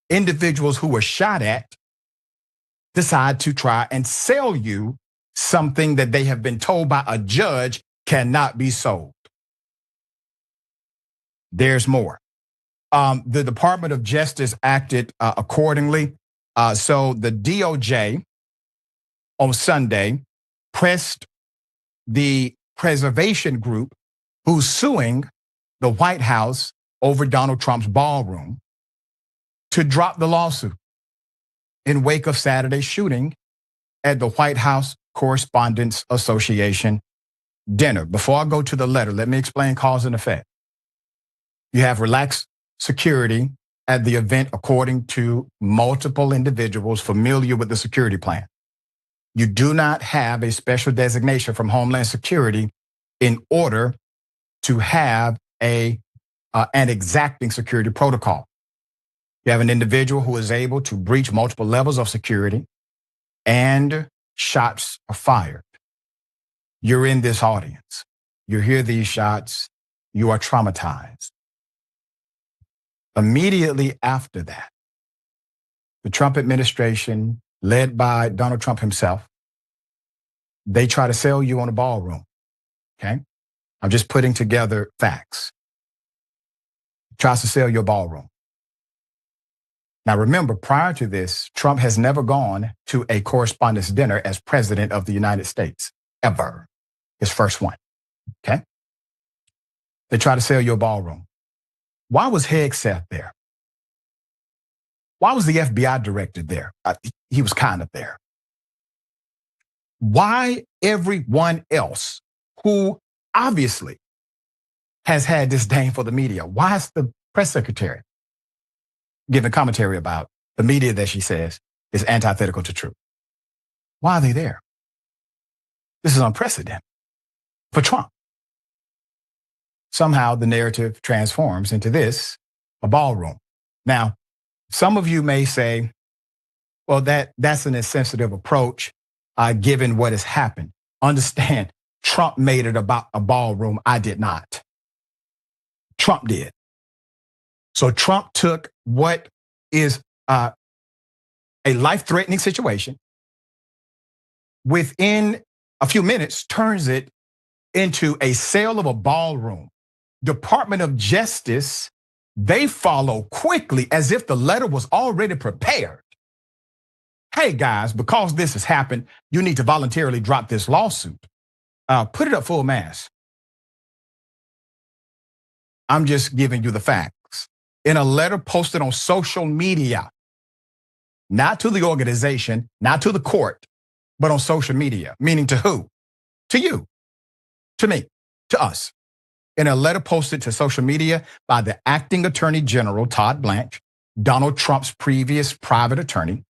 individuals who were shot at decide to try and sell you something that they have been told by a judge cannot be sold. There's more. The Department of Justice acted accordingly. So the DOJ on Sunday pressed the preservation group who's suing the White House over Donald Trump's ballroom to drop the lawsuit in wake of Saturday's shooting at the White House Correspondents Association dinner. Before I go to the letter, let me explain cause and effect. You have relaxed security at the event according to multiple individuals familiar with the security plan. You do not have a special designation from Homeland Security in order to have an exacting security protocol. You have an individual who is able to breach multiple levels of security and shots are fired. You're in this audience. You hear these shots. You are traumatized. Immediately after that, the Trump administration, led by Donald Trump himself, they try to sell you on a ballroom, okay? I'm just putting together facts. Tries to sell your ballroom. Now remember, prior to this, Trump has never gone to a correspondence dinner as president of the United States, ever. His first one, okay? They try to sell your ballroom. Why was Hegseth there? Why was the FBI director there? He was kind of there. Why everyone else who obviously has had disdain for the media? Why is the press secretary giving commentary about the media that she says is antithetical to truth? Why are they there? This is unprecedented for Trump. Somehow the narrative transforms into this, a ballroom. Now, Some of you may say, well, that's an insensitive approach given what has happened. Understand, Trump made it about a ballroom. I did not. Trump did. So Trump took what is a life-threatening situation, within a few minutes, turns it into a sale of a ballroom. Department of Justice, they follow quickly as if the letter was already prepared. Hey guys, because this has happened, you need to voluntarily drop this lawsuit. Put it up full mass. I'm just giving you the facts. In a letter posted on social media, not to the organization, not to the court, but on social media, meaning to who? To you, to me, to us. In a letter posted to social media by the acting attorney general, Todd Blanche, Donald Trump's previous private attorney,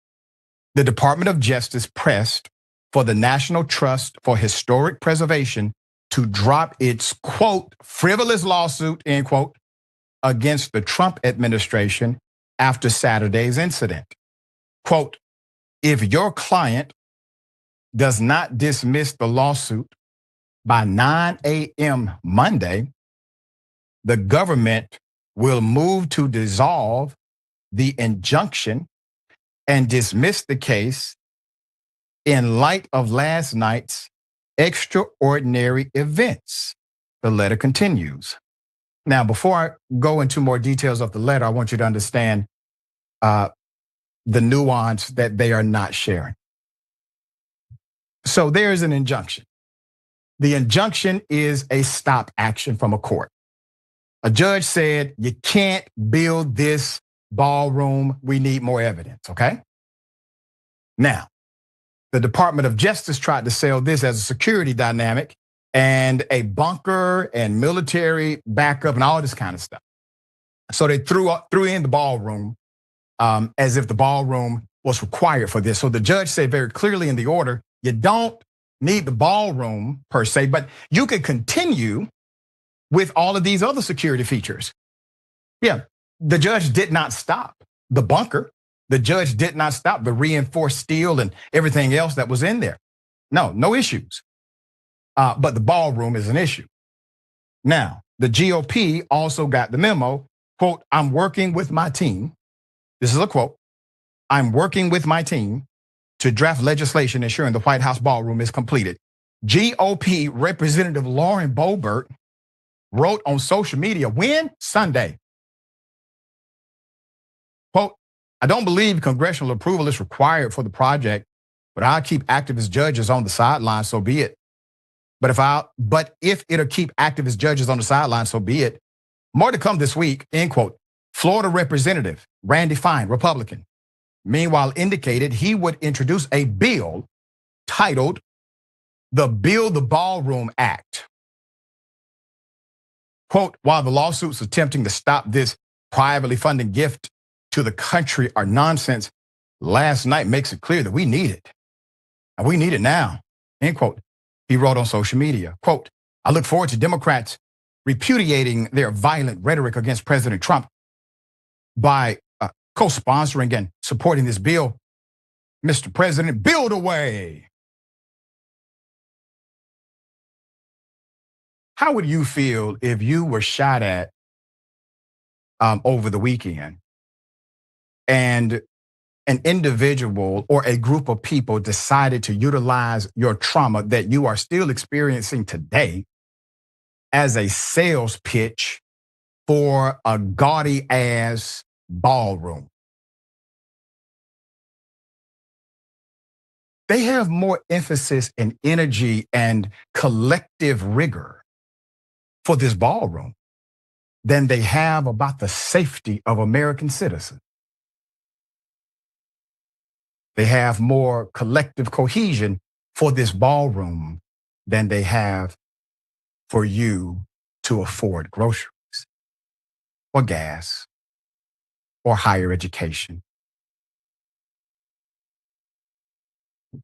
the Department of Justice pressed for the National Trust for Historic Preservation to drop its, quote, frivolous lawsuit, end quote, against the Trump administration after Saturday's incident. Quote, if your client does not dismiss the lawsuit by 9 a.m. Monday, the government will move to dissolve the injunction and dismiss the case in light of last night's extraordinary events. The letter continues. Now, before I go into more details of the letter, I want you to understand the nuance that they are not sharing. So there is an injunction. The injunction is a stop action from a court. A judge said, you can't build this ballroom. We need more evidence, okay? Now, the Department of Justice tried to sell this as a security dynamic and a bunker and military backup and all this kind of stuff. So they threw in the ballroom as if the ballroom was required for this. So the judge said very clearly in the order, you don't need the ballroom per se, but you could continue with all of these other security features. Yeah, the judge did not stop the bunker. The judge did not stop the reinforced steel and everything else that was in there. No issues. But the ballroom is an issue. Now, the GOP also got the memo, quote, I'm working with my team. This is a quote. I'm working with my team to draft legislation ensuring the White House ballroom is completed. GOP Representative Lauren Boebert wrote on social media, when? Sunday. Quote, I don't believe congressional approval is required for the project, but I'll keep activist judges on the sidelines, so be it. But if it'll keep activist judges on the sidelines, so be it. More to come this week, end quote. Florida Representative Randy Fine, Republican, meanwhile indicated he would introduce a bill titled the Build the Ballroom Act. Quote, while the lawsuits attempting to stop this privately funded gift to the country are nonsense, last night makes it clear that we need it. And we need it now, end quote. He wrote on social media, quote, I look forward to Democrats repudiating their violent rhetoric against President Trump by co-sponsoring and supporting this bill. Mr. President, build away. How would you feel if you were shot at over the weekend and an individual or a group of people decided to utilize your trauma that you are still experiencing today as a sales pitch for a gaudy ass ballroom? They have more emphasis and energy and collective rigor for this ballroom than they have about the safety of American citizens. They have more collective cohesion for this ballroom than they have for you to afford groceries or gas or higher education.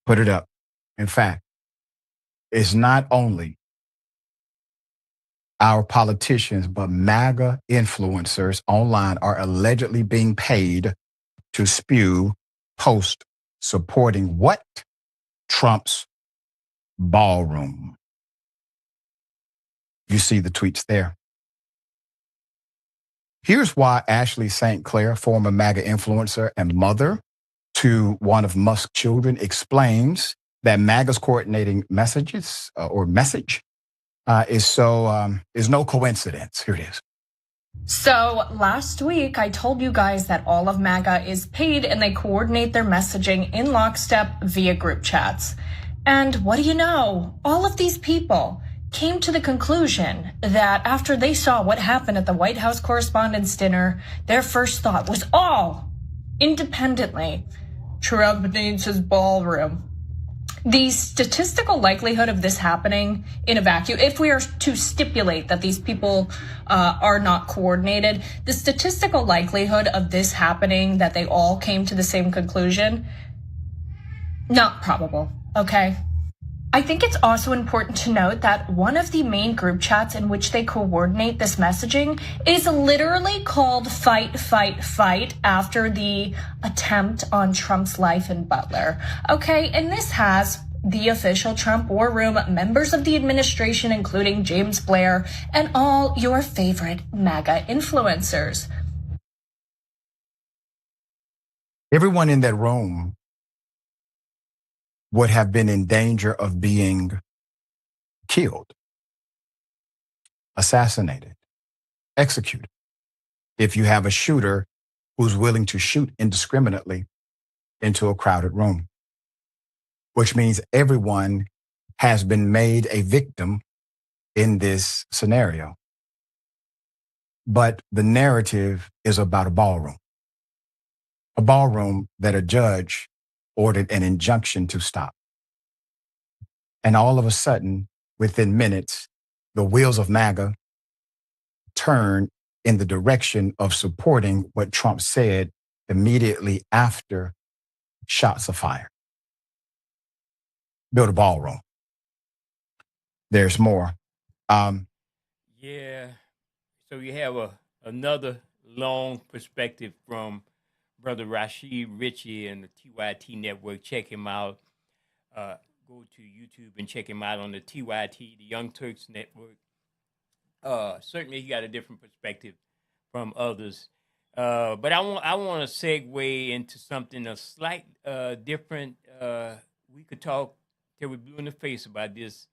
Put it up. In fact, it's not only our politicians, but MAGA influencers online are allegedly being paid to spew post supporting what? Trump's ballroom. You see the tweets there. Here's why Ashley St. Clair, former MAGA influencer and mother to one of Musk's children, explains that MAGA's coordinating messages message is no coincidence. Here it is. So last week, I told you guys that all of MAGA is paid and they coordinate their messaging in lockstep via group chats. And what do you know? All of these people came to the conclusion that after they saw what happened at the White House Correspondents' Dinner, their first thought was all independently, Trump needs his ballroom. The statistical likelihood of this happening in a vacuum, if we are to stipulate that these people are not coordinated, the statistical likelihood of this happening, that they all came to the same conclusion, not probable, okay? I think it's also important to note that one of the main group chats in which they coordinate this messaging is literally called Fight, Fight, Fight after the attempt on Trump's life in Butler. Okay, and this has the official Trump War Room, members of the administration, including James Blair, and all your favorite MAGA influencers. Everyone in that room would have been in danger of being killed, assassinated, executed, if you have a shooter who's willing to shoot indiscriminately into a crowded room, which means everyone has been made a victim in this scenario. But the narrative is about a ballroom that a judge ordered an injunction to stop. And all of a sudden, within minutes, the wheels of MAGA turn in the direction of supporting what Trump said immediately after shots are fired. Build a ballroom. There's more. Yeah. So you have another long perspective from Brother Rashid Ritchie and the TYT Network. Check him out. Go to YouTube and check him out on the TYT, the Young Turks Network. Certainly he got a different perspective from others. But I want to segue into something a slight different. We could talk till we blue in the face about this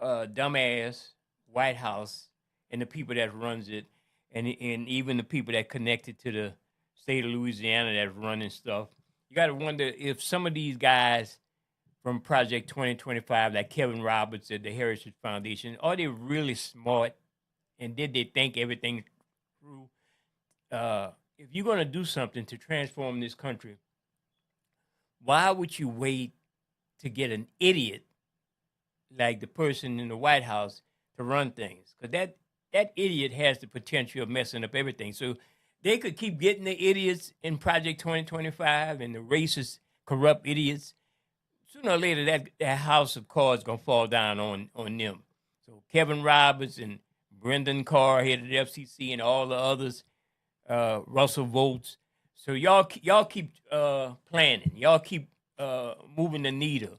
dumbass White House and the people that runs it, and even the people that connected to the state of Louisiana that's running stuff. You got to wonder if some of these guys from Project 2025, like Kevin Roberts at the Heritage Foundation, are they really smart? And did they think everything through? If you're going to do something to transform this country, why would you wait to get an idiot like the person in the White House to run things? Because that idiot has the potential of messing up everything. So they could keep getting the idiots in Project 2025 and the racist, corrupt idiots. Sooner or later, that house of cards going to fall down on them. So Kevin Roberts and Brendan Carr, head of the FCC, and all the others, Russell Votes. So y'all keep planning. Y'all keep moving the needle.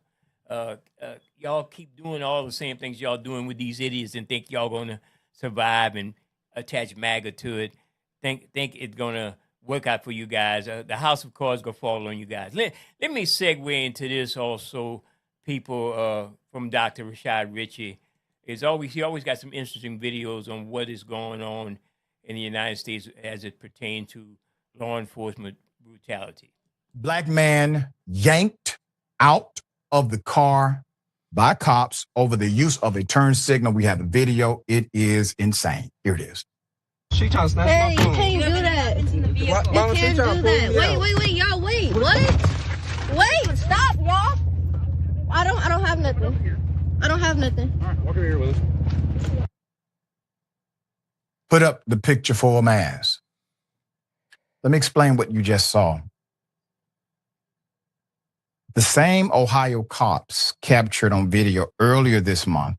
Y'all keep doing all the same things y'all doing with these idiots and think y'all going to survive and attach MAGA to it. Think it's going to work out for you guys. The house of cards going to fall on you guys. Let me segue into this also, people, from Dr. Rashad Ritchie. He always got some interesting videos on what is going on in the United States as it pertains to law enforcement brutality. Black man yanked out of the car by cops over the use of a turn signal. We have the video. It is insane. Here it is. She trying to snatch my phone. Hey, you can't do that. You can't do that. Wait, y'all, wait. What? Wait, stop, y'all. I don't have nothing. I don't have nothing. All right, walk over here with us. Put up the picture for a mask. Let me explain what you just saw. The same Ohio cops captured on video earlier this month,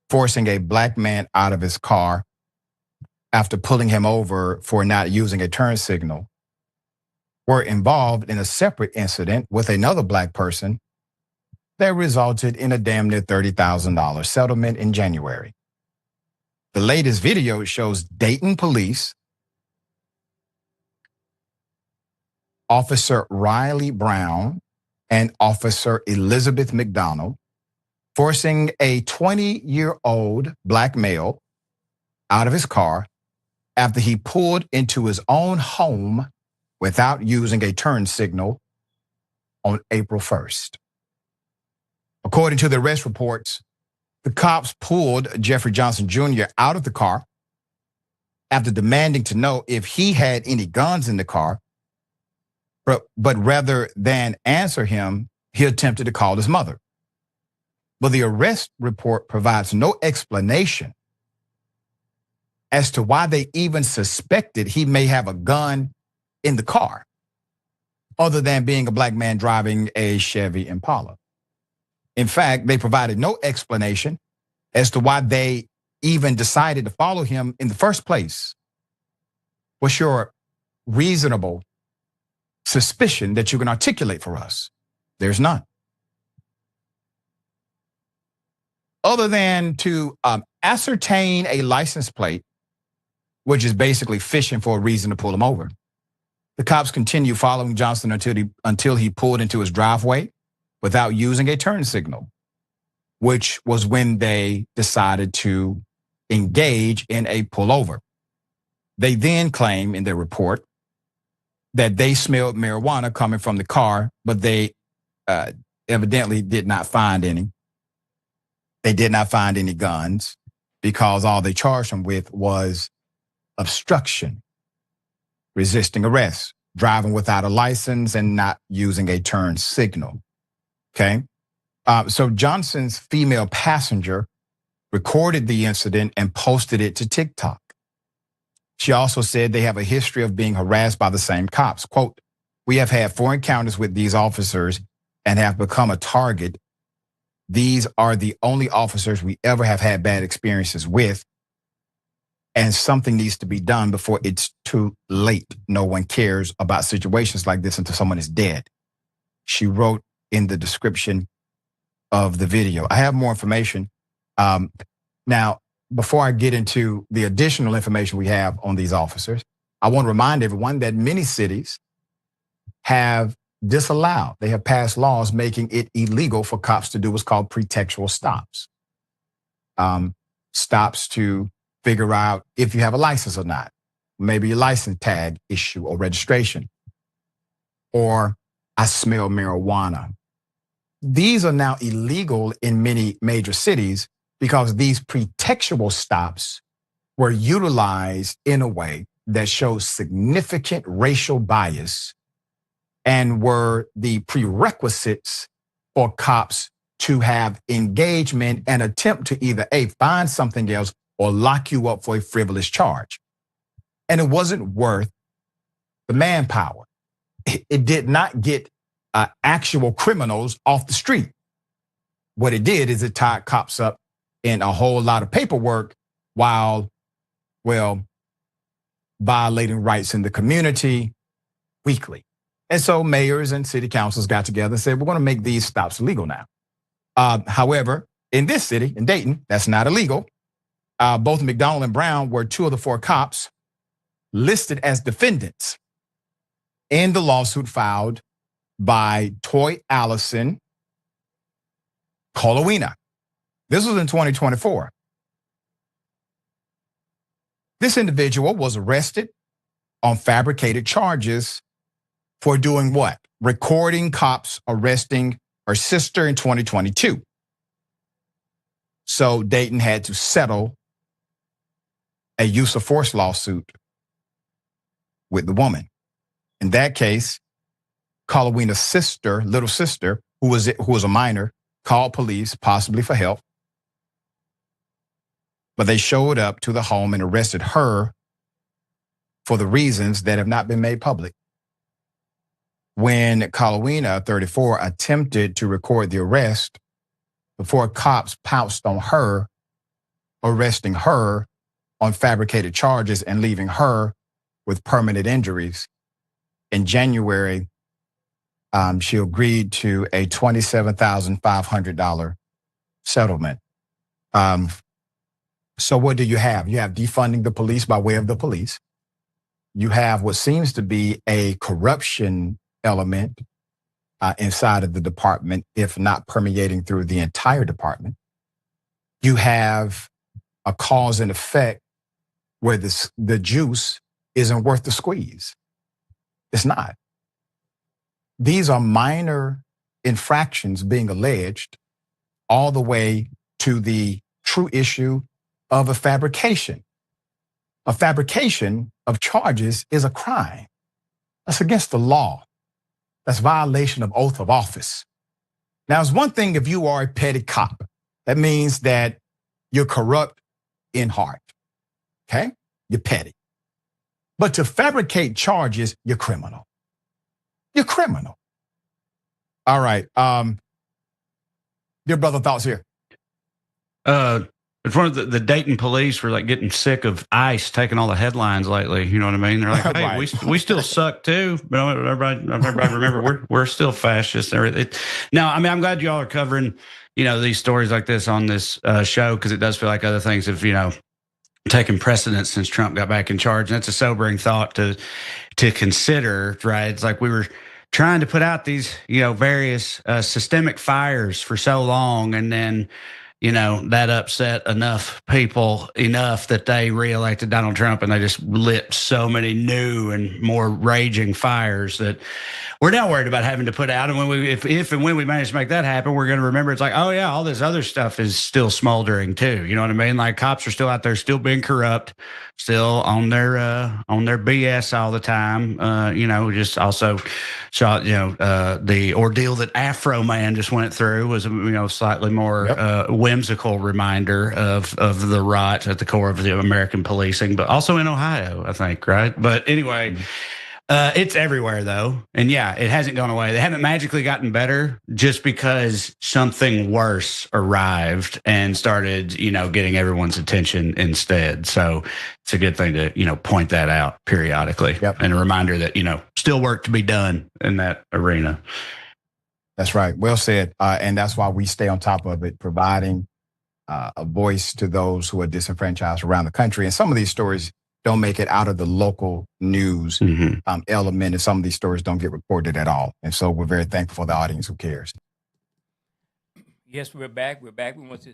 forcing a black man out of his car after pulling him over for not using a turn signal, were involved in a separate incident with another black person that resulted in a damn near $30,000 settlement in January. The latest video shows Dayton police Officer Riley Brown and Officer Elizabeth McDonald forcing a 20-year-old black male out of his car after he pulled into his own home without using a turn signal on April 1st. According to the arrest reports, the cops pulled Jeffrey Johnson Jr. out of the car after demanding to know if he had any guns in the car, but rather than answer him, he attempted to call his mother. But the arrest report provides no explanation as to why they even suspected he may have a gun in the car, other than being a black man driving a Chevy Impala. In fact, they provided no explanation as to why they even decided to follow him in the first place. What's your reasonable suspicion that you can articulate for us? There's none. Other than to ascertain a license plate, which is basically fishing for a reason to pull him over. The cops continued following Johnson until he pulled into his driveway without using a turn signal, which was when they decided to engage in a pullover. They then claim in their report that they smelled marijuana coming from the car, but they evidently did not find any. They did not find any guns because all they charged him with was obstruction, resisting arrest, driving without a license, and not using a turn signal. Okay. So Johnson's female passenger recorded the incident and posted it to TikTok. She also said they have a history of being harassed by the same cops. Quote, "We have had 4 encounters with these officers and have become a target. These are the only officers we ever have had bad experiences with, and something needs to be done before it's too late. No one cares about situations like this until someone is dead," she wrote in the description of the video. I have more information. Now, before I get into the additional information we have on these officers, I want to remind everyone that many cities have disallowed, they have passed laws making it illegal for cops to do what's called pretextual stops. Stops to figure out if you have a license or not, maybe a license tag issue or registration, or I smell marijuana. These are now illegal in many major cities because these pretextual stops were utilized in a way that shows significant racial bias and were the prerequisites for cops to have engagement and attempt to either A, find something else or lock you up for a frivolous charge. And it wasn't worth the manpower. It did not get actual criminals off the street. What it did is it tied cops up in a whole lot of paperwork while, well, violating rights in the community weekly. And so mayors and city councils got together and said, we're going to make these stops legal now. However, in this city, in Dayton, that's not illegal. Both McDonald and Brown were 2 of the 4 cops listed as defendants in the lawsuit filed by Toy Allison Colowina. This was in 2024. This individual was arrested on fabricated charges for doing what? Recording cops arresting her sister in 2022. So Dayton had to settle a use of force lawsuit with the woman. In that case, Colowina's sister, little sister, who was a minor, called police, possibly for help. But they showed up to the home and arrested her for the reasons that have not been made public. When Colowina, 34, attempted to record the arrest, before cops pounced on her, arresting her on fabricated charges and leaving her with permanent injuries, in January, she agreed to a $27,500 settlement. So what do you have? You have defunding the police by way of the police. You have what seems to be a corruption element inside of the department, if not permeating through the entire department. You have a cause and effect where the juice isn't worth the squeeze. It's not. These are minor infractions being alleged all the way to the true issue of a fabrication. A fabrication of charges is a crime. That's against the law. That's violation of oath of office. Now, it's one thing if you are a petty cop. That means that you're corrupt in heart. Okay? You're petty. But to fabricate charges, you're criminal. You're criminal. All right. Dear brother, thoughts here. It's one of the Dayton police were like getting sick of ICE taking all the headlines lately. You know what I mean? They're like, hey, Right. we still suck too. But everybody remember we're still fascists. Now, I mean, I'm glad y'all are covering, these stories like this on this show, because it does feel like other things have, taken precedence since Trump got back in charge. And that's a sobering thought to consider, right? It's like we were trying to put out these, various systemic fires for so long, and then that upset enough people enough that they reelected Donald Trump, and they just lit so many new and more raging fires that we're now worried about having to put out. And if and when we manage to make that happen, we're going to remember it's like, oh yeah, all this other stuff is still smoldering too. You know what I mean? Like cops are still out there, still being corrupt, still on their BS all the time. Just also shot. The ordeal that Afro Man just went through was slightly more whimsical reminder of the rot at the core of the American policing, but also in Ohio, I think, right? But anyway. It's everywhere though. And yeah, it hasn't gone away. They haven't magically gotten better just because something worse arrived and started, getting everyone's attention instead. So it's a good thing to, point that out periodically. And a reminder that, still work to be done in that arena. That's right. Well said. And that's why we stay on top of it, providing a voice to those who are disenfranchised around the country. And some of these stories don't make it out of the local news element, and some of these stories don't get reported at all. And so we're very thankful for the audience who cares. Yes, we're back. We want to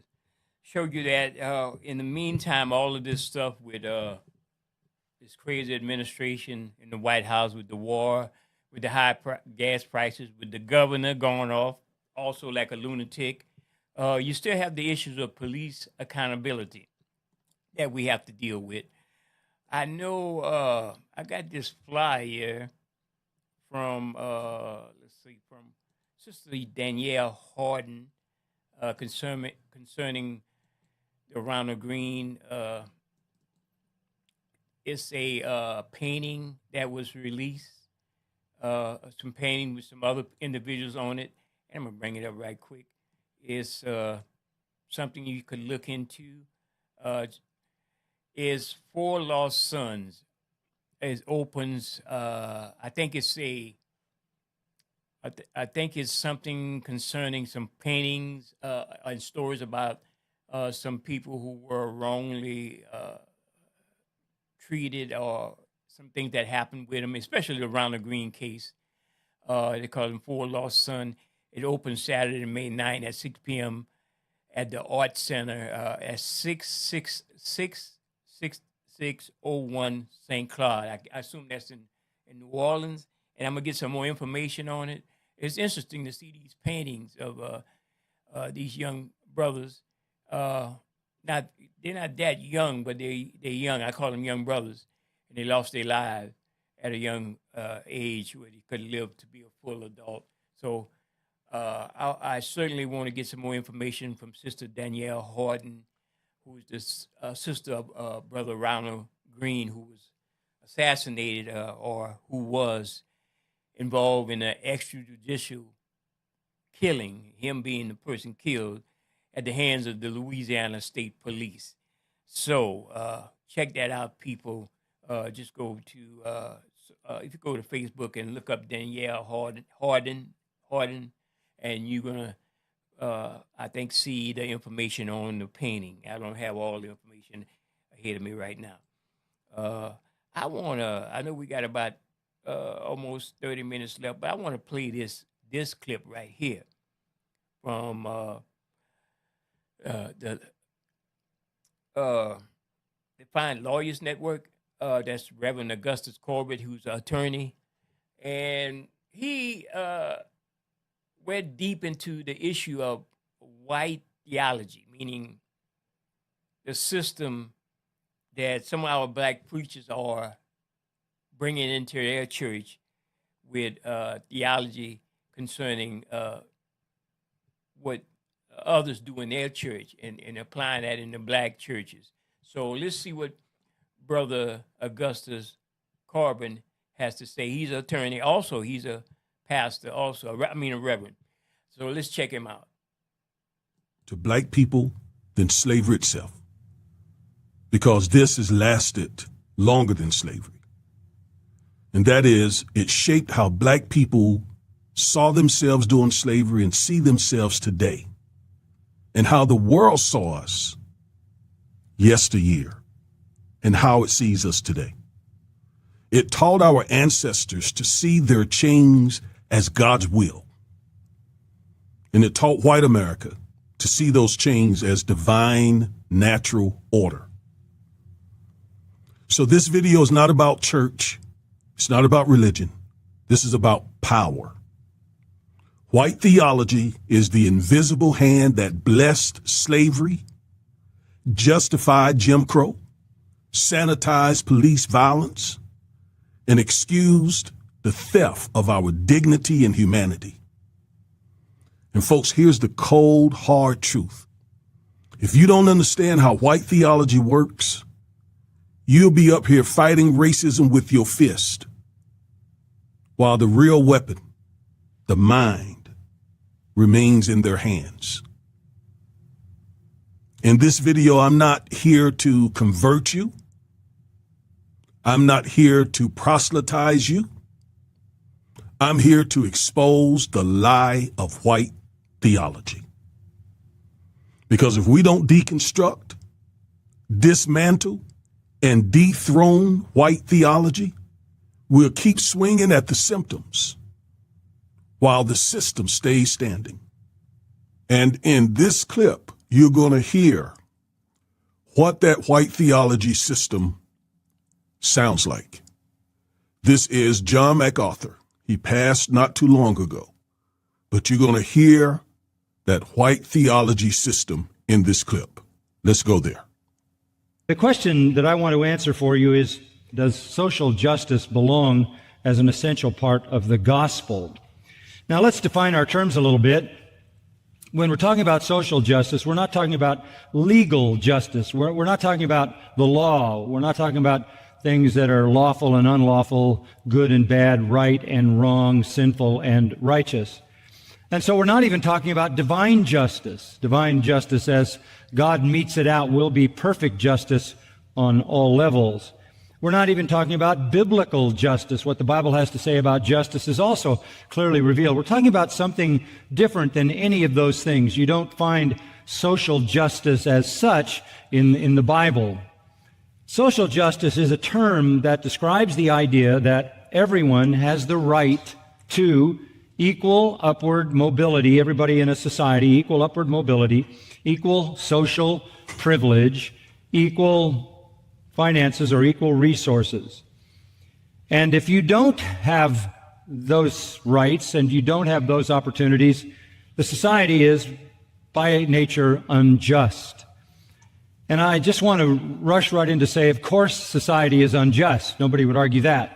show you that in the meantime, all of this stuff with this crazy administration in the White House, with the war, with the high gas prices, with the governor going off, also like a lunatic, you still have the issues of police accountability that we have to deal with. I know I got this flyer here from from Sister Danielle Harden concerning the Ronald Green. It's a painting that was released, some painting with some other individuals on it. And I'm gonna bring it up right quick. It's something you could look into. Is Four Lost Sons. It opens. I think it's something concerning some paintings and stories about some people who were wrongly treated, or some things that happened with them, especially the Ronald Green case. They call them Four Lost Sons. It opens Saturday, May 9th at 6 p.m. at the Art Center at 6601 St. Claude. I assume that's in New Orleans, and I'm gonna get some more information on it. It's interesting to see these paintings of these young brothers. They're not that young, but they're young. I call them young brothers, and they lost their lives at a young age where they could live to be a full adult. So I certainly want to get some more information from Sister Danielle Harden, who is the sister of Brother Ronald Green, who was assassinated or who was involved in an extrajudicial killing, him being the person killed at the hands of the Louisiana State Police. So check that out, people. Just go to if you go to Facebook and look up Danielle Harden, and you're gonna, I think, see the information on the painting. I don't have all the information ahead of me right now. I know we got about almost 30 minutes left, but I want to play this clip right here from the Defiant Lawyers Network. That's Reverend Augustus Corbett, who's an attorney, and he went deep into the issue of white theology, meaning the system that some of our black preachers are bringing into their church with theology concerning what others do in their church and applying that in the black churches. So let's see what Brother Augustus Corbin has to say. He's an attorney. Also, he's a pastor, also, a reverend. So let's check him out. To black people than slavery itself, because this has lasted longer than slavery. And that is, it shaped how black people saw themselves during slavery and see themselves today, and how the world saw us yesteryear and how it sees us today. It taught our ancestors to see their chains as God's will. And it taught white America to see those chains as divine, natural order. So this video is not about church. It's not about religion. This is about power. White theology is the invisible hand that blessed slavery, justified Jim Crow, sanitized police violence, and excused the theft of our dignity and humanity. And folks, here's the cold, hard truth. If you don't understand how white theology works, you'll be up here fighting racism with your fist, while the real weapon, the mind, remains in their hands. In this video, I'm not here to convert you. I'm not here to proselytize you. I'm here to expose the lie of white theology. Because if we don't deconstruct, dismantle, and dethrone white theology, we'll keep swinging at the symptoms while the system stays standing. And in this clip, you're going to hear what that white theology system sounds like. This is John MacArthur. He passed not too long ago, but you're going to hear that white theology system in this clip. Let's go there. The question that I want to answer for you is, does social justice belong as an essential part of the gospel? Now let's define our terms a little bit. When we're talking about social justice, we're not talking about legal justice. We're not talking about the law. We're not talking about things that are lawful and unlawful, good and bad, right and wrong, sinful and righteous. And so we're not even talking about divine justice. Divine justice, as God meets it out, will be perfect justice on all levels. We're not even talking about biblical justice. What the Bible has to say about justice is also clearly revealed. We're talking about something different than any of those things. You don't find social justice as such in the Bible. Social justice is a term that describes the idea that everyone has the right to equal upward mobility, everybody in a society, equal upward mobility, equal social privilege, equal finances or equal resources. And if you don't have those rights and you don't have those opportunities, the society is by nature unjust. And I just want to rush right in to say, of course, society is unjust. Nobody would argue that.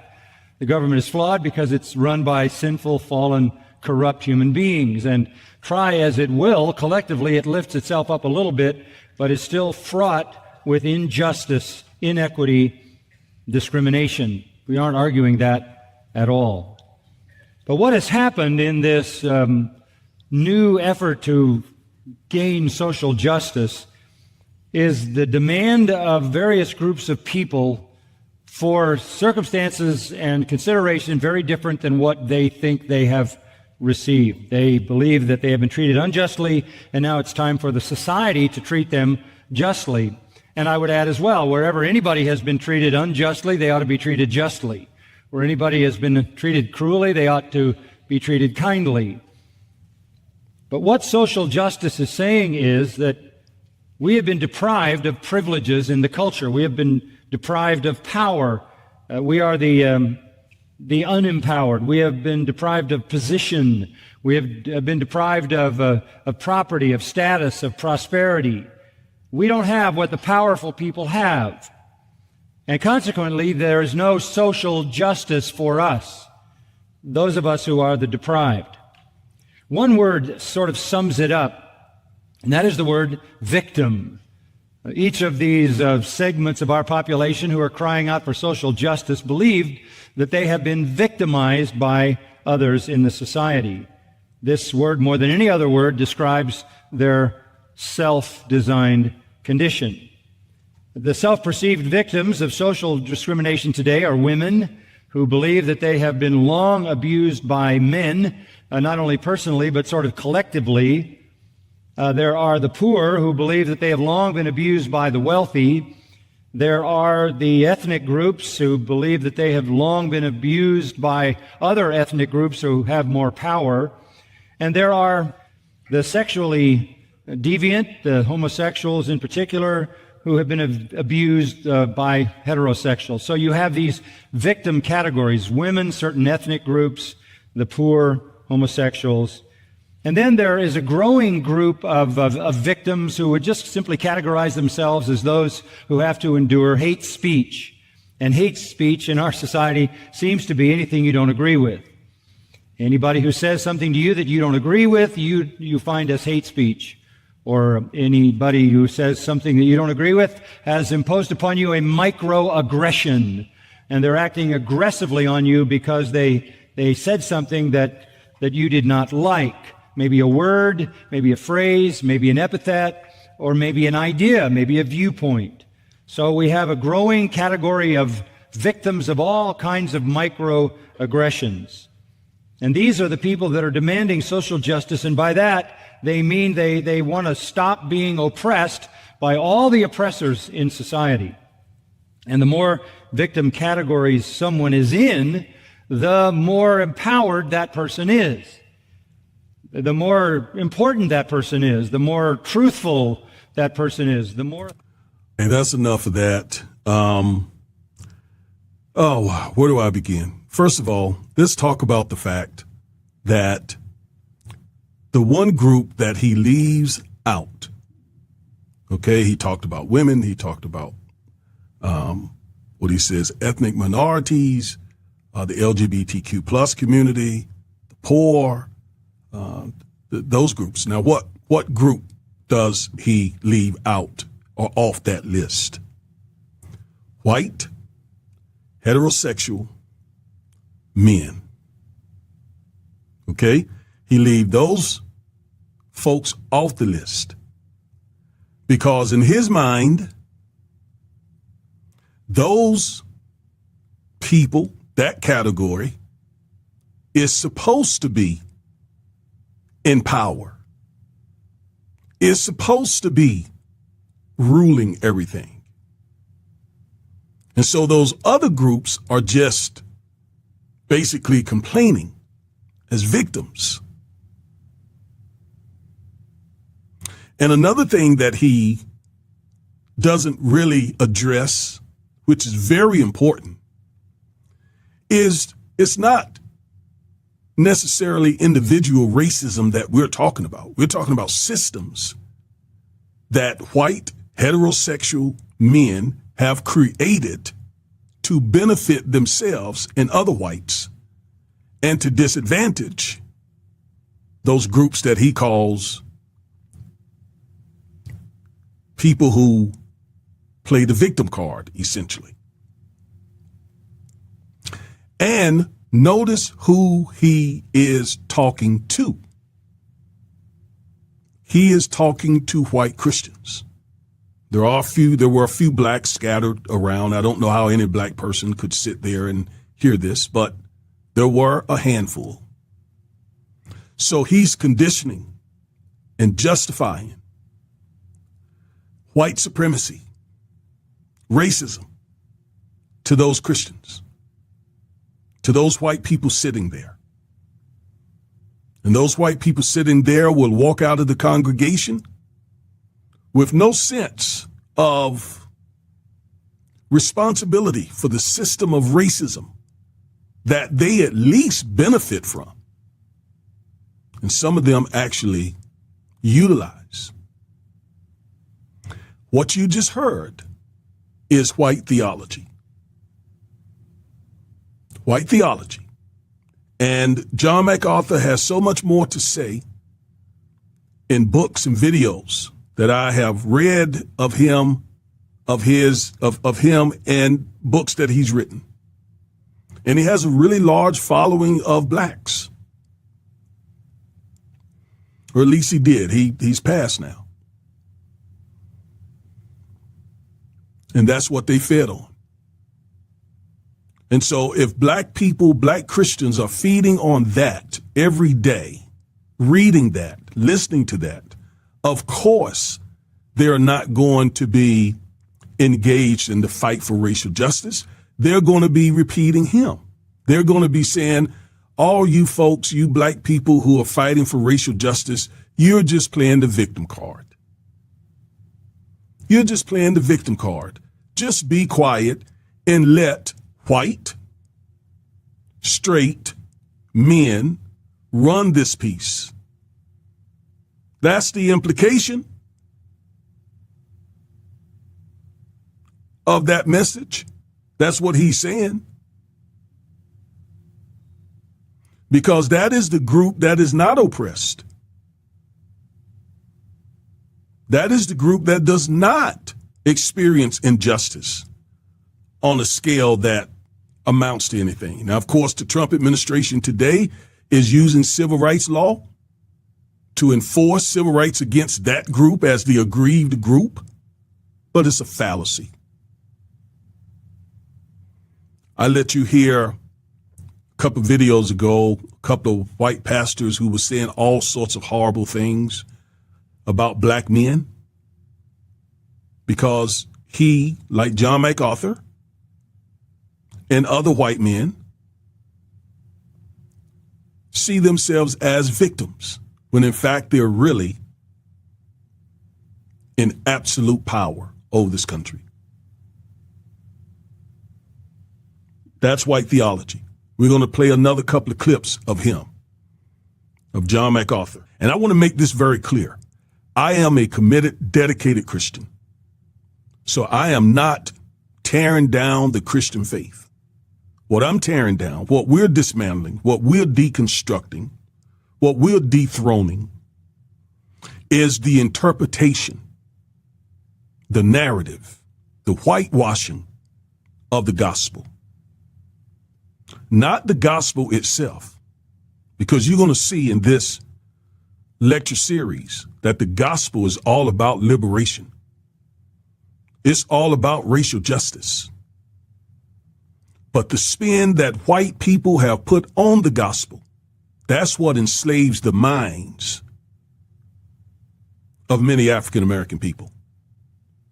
The government is flawed because it's run by sinful, fallen, corrupt human beings. And try as it will, collectively it lifts itself up a little bit, but it's still fraught with injustice, inequity, discrimination. We aren't arguing that at all. But what has happened in this new effort to gain social justice is the demand of various groups of people for circumstances and consideration very different than what they think they have received. They believe that they have been treated unjustly, and now it's time for the society to treat them justly. And I would add as well, wherever anybody has been treated unjustly, they ought to be treated justly. Where anybody has been treated cruelly, they ought to be treated kindly. But what social justice is saying is that we have been deprived of privileges in the culture. We have been deprived of power. We are the unempowered. We have been deprived of position. We have been deprived of property, of status, of prosperity. We don't have what the powerful people have. And consequently, there is no social justice for us, those of us who are the deprived. One word sort of sums it up, and that is the word victim. Each of these segments of our population who are crying out for social justice believed that they have been victimized by others in the society. This word, more than any other word, describes their self-designed condition. The self-perceived victims of social discrimination today are women who believe that they have been long abused by men, not only personally, but sort of collectively. There are the poor who believe that they have long been abused by the wealthy. There are the ethnic groups who believe that they have long been abused by other ethnic groups who have more power. And there are the sexually deviant, the homosexuals in particular, who have been abused by heterosexuals. So you have these victim categories: women, certain ethnic groups, the poor, homosexuals. And then there is a growing group of victims who would just simply categorize themselves as those who have to endure hate speech. And hate speech in our society seems to be anything you don't agree with. Anybody who says something to you that you don't agree with, you find as hate speech. Or anybody who says something that you don't agree with has imposed upon you a microaggression. And they're acting aggressively on you because they said something that you did not like. Maybe a word, maybe a phrase, maybe an epithet, or maybe an idea, maybe a viewpoint. So we have a growing category of victims of all kinds of microaggressions. And these are the people that are demanding social justice, and by that, they mean they want to stop being oppressed by all the oppressors in society. And the more victim categories someone is in, the more empowered that person is. The more important that person is, the more truthful that person is, the more... And that's enough of that. Where do I begin? First of all, let's talk about the fact that the one group that he leaves out, okay, he talked about women, he talked about what he says, ethnic minorities, the LGBTQ plus community, the poor, those groups. Now, what group does he leave out or off that list? White, heterosexual men. Okay? He leave those folks off the list because in his mind, those people, that category, is supposed to be in power, is supposed to be ruling everything. And so those other groups are just basically complaining as victims. And another thing that he doesn't really address, which is very important, is it's not necessarily individual racism that we're talking about. We're talking about systems that white heterosexual men have created to benefit themselves and other whites and to disadvantage those groups that he calls people who play the victim card, essentially. And notice who he is talking to. He is talking to white Christians. There were a few blacks scattered around. I don't know how any black person could sit there and hear this, but there were a handful. So he's conditioning and justifying white supremacy, racism to those Christians, to those white people sitting there. And those white people sitting there will walk out of the congregation with no sense of responsibility for the system of racism that they at least benefit from. And some of them actually utilize. What you just heard is white theology. White theology. And John MacArthur has so much more to say in books and videos that I have read of him, of him and books that he's written. And he has a really large following of blacks. Or at least he did. He's passed now. And that's what they fed on. And so if black people, black Christians are feeding on that every day, reading that, listening to that, of course, they're not going to be engaged in the fight for racial justice. They're going to be repeating him. They're going to be saying, all you folks, you black people who are fighting for racial justice, you're just playing the victim card. You're just playing the victim card. Just be quiet and let white, straight men run this piece. That's the implication of that message. That's what he's saying. Because that is the group that is not oppressed. That is the group that does not experience injustice on a scale that amounts to anything. Now, of course, the Trump administration today is using civil rights law to enforce civil rights against that group as the aggrieved group, but it's a fallacy. I let you hear a couple of videos ago, a couple of white pastors who were saying all sorts of horrible things about black men because he, like John MacArthur and other white men, see themselves as victims when in fact they're really in absolute power over this country. That's white theology. We're going to play another couple of clips of him, of John MacArthur. And I want to make this very clear. I am a committed, dedicated Christian. So I am not tearing down the Christian faith. What I'm tearing down, what we're dismantling, what we're deconstructing, what we're dethroning is the interpretation, the narrative, the whitewashing of the gospel. Not the gospel itself, because you're going to see in this lecture series that the gospel is all about liberation. It's all about racial justice. But the spin that white people have put on the gospel, that's what enslaves the minds of many African American people.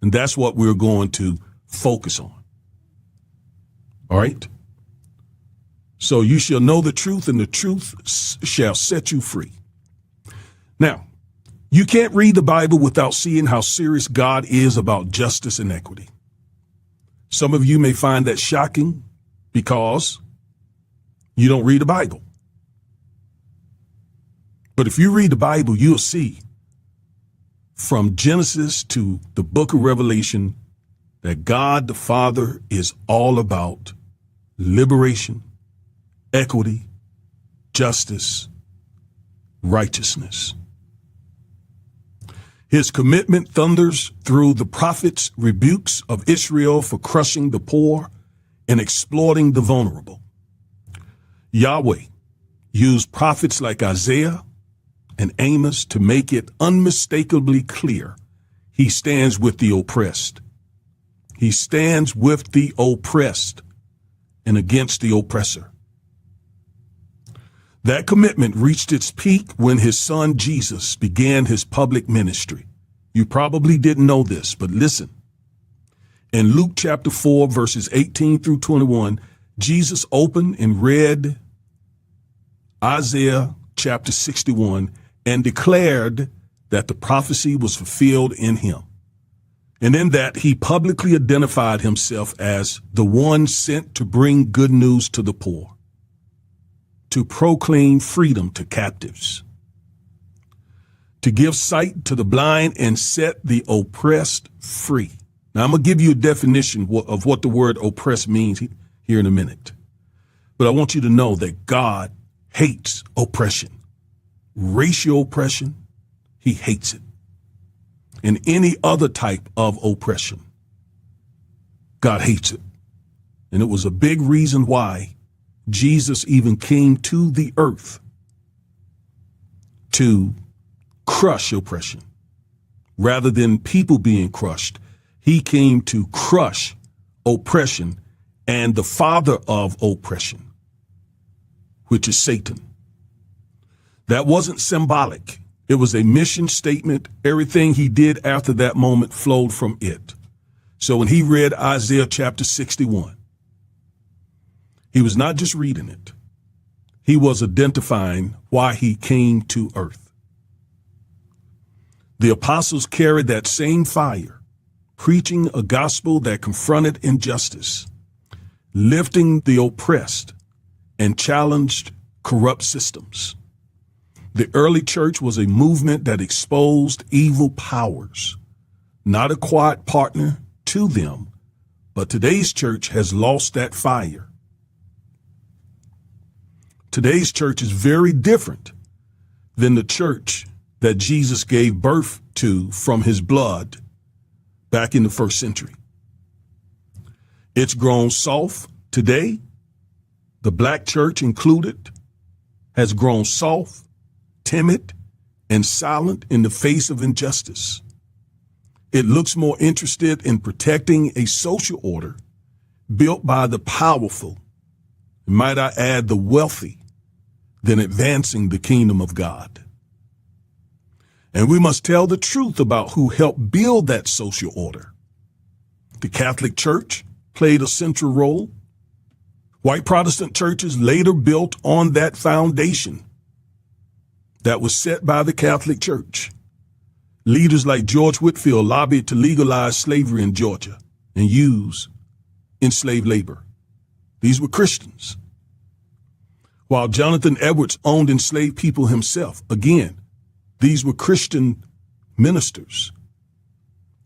And that's what we're going to focus on. All right? So you shall know the truth, and the truth shall set you free. Now, you can't read the Bible without seeing how serious God is about justice and equity. Some of you may find that shocking because you don't read the Bible. But if you read the Bible, you'll see from Genesis to the book of Revelation that God the Father is all about liberation, equity, justice, righteousness. His commitment thunders through the prophets' rebukes of Israel for crushing the poor and exploiting the vulnerable. Yahweh used prophets like Isaiah and Amos to make it unmistakably clear He stands with the oppressed. He stands with the oppressed and against the oppressor. That commitment reached its peak when his son Jesus began his public ministry. You probably didn't know this, but listen. In Luke chapter 4, verses 18 through 21, Jesus opened and read Isaiah chapter 61 and declared that the prophecy was fulfilled in him. And in that, he publicly identified himself as the one sent to bring good news to the poor, to proclaim freedom to captives, to give sight to the blind and set the oppressed free. Now, I'm going to give you a definition of what the word oppressed means here in a minute. But I want you to know that God hates oppression. Racial oppression, he hates it. And any other type of oppression, God hates it. And it was a big reason why Jesus even came to the earth to crush oppression. Rather than people being crushed, he came to crush oppression and the father of oppression, which is Satan. That wasn't symbolic. It was a mission statement. Everything he did after that moment flowed from it. So when he read Isaiah chapter 61, he was not just reading it. He was identifying why he came to earth. The apostles carried that same fire, preaching a gospel that confronted injustice, lifting the oppressed, and challenged corrupt systems. The early church was a movement that exposed evil powers, not a quiet partner to them, but today's church has lost that fire. Today's church is very different than the church that Jesus gave birth to from his blood back in the first century. It's grown soft today. The black church included has grown soft, timid, and silent in the face of injustice. It looks more interested in protecting a social order built by the powerful, and might I add, the wealthy, than advancing the kingdom of God. And we must tell the truth about who helped build that social order. The Catholic Church played a central role. White Protestant churches later built on that foundation that was set by the Catholic Church. Leaders like George Whitefield lobbied to legalize slavery in Georgia and use enslaved labor. These were Christians. While Jonathan Edwards owned enslaved people himself, again, these were Christian ministers.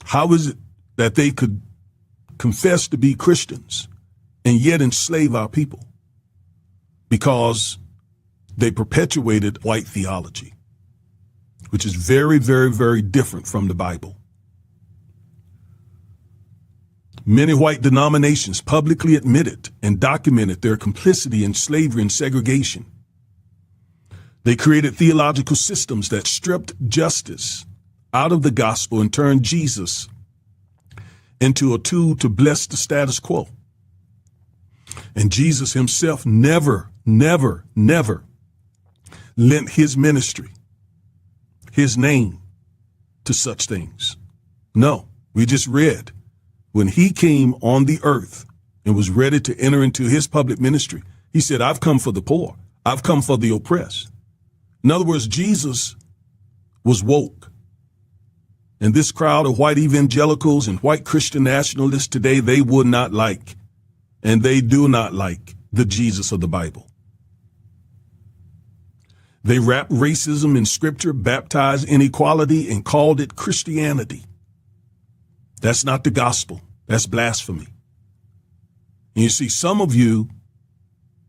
How is it that they could confess to be Christians and yet enslave our people? Because they perpetuated white theology, which is very, very, very different from the Bible. Many white denominations publicly admitted and documented their complicity in slavery and segregation. They created theological systems that stripped justice out of the gospel and turned Jesus into a tool to bless the status quo. And Jesus himself never lent his ministry, his name, to such things. No, we just read when he came on the earth and was ready to enter into his public ministry, he said, I've come for the poor. I've come for the oppressed. In other words, Jesus was woke. And this crowd of white evangelicals and white Christian nationalists today, they would not like, and they do not like, the Jesus of the Bible. They wrapped racism in scripture, baptized inequality, and called it Christianity. That's not the gospel. That's blasphemy. And you see, some of you,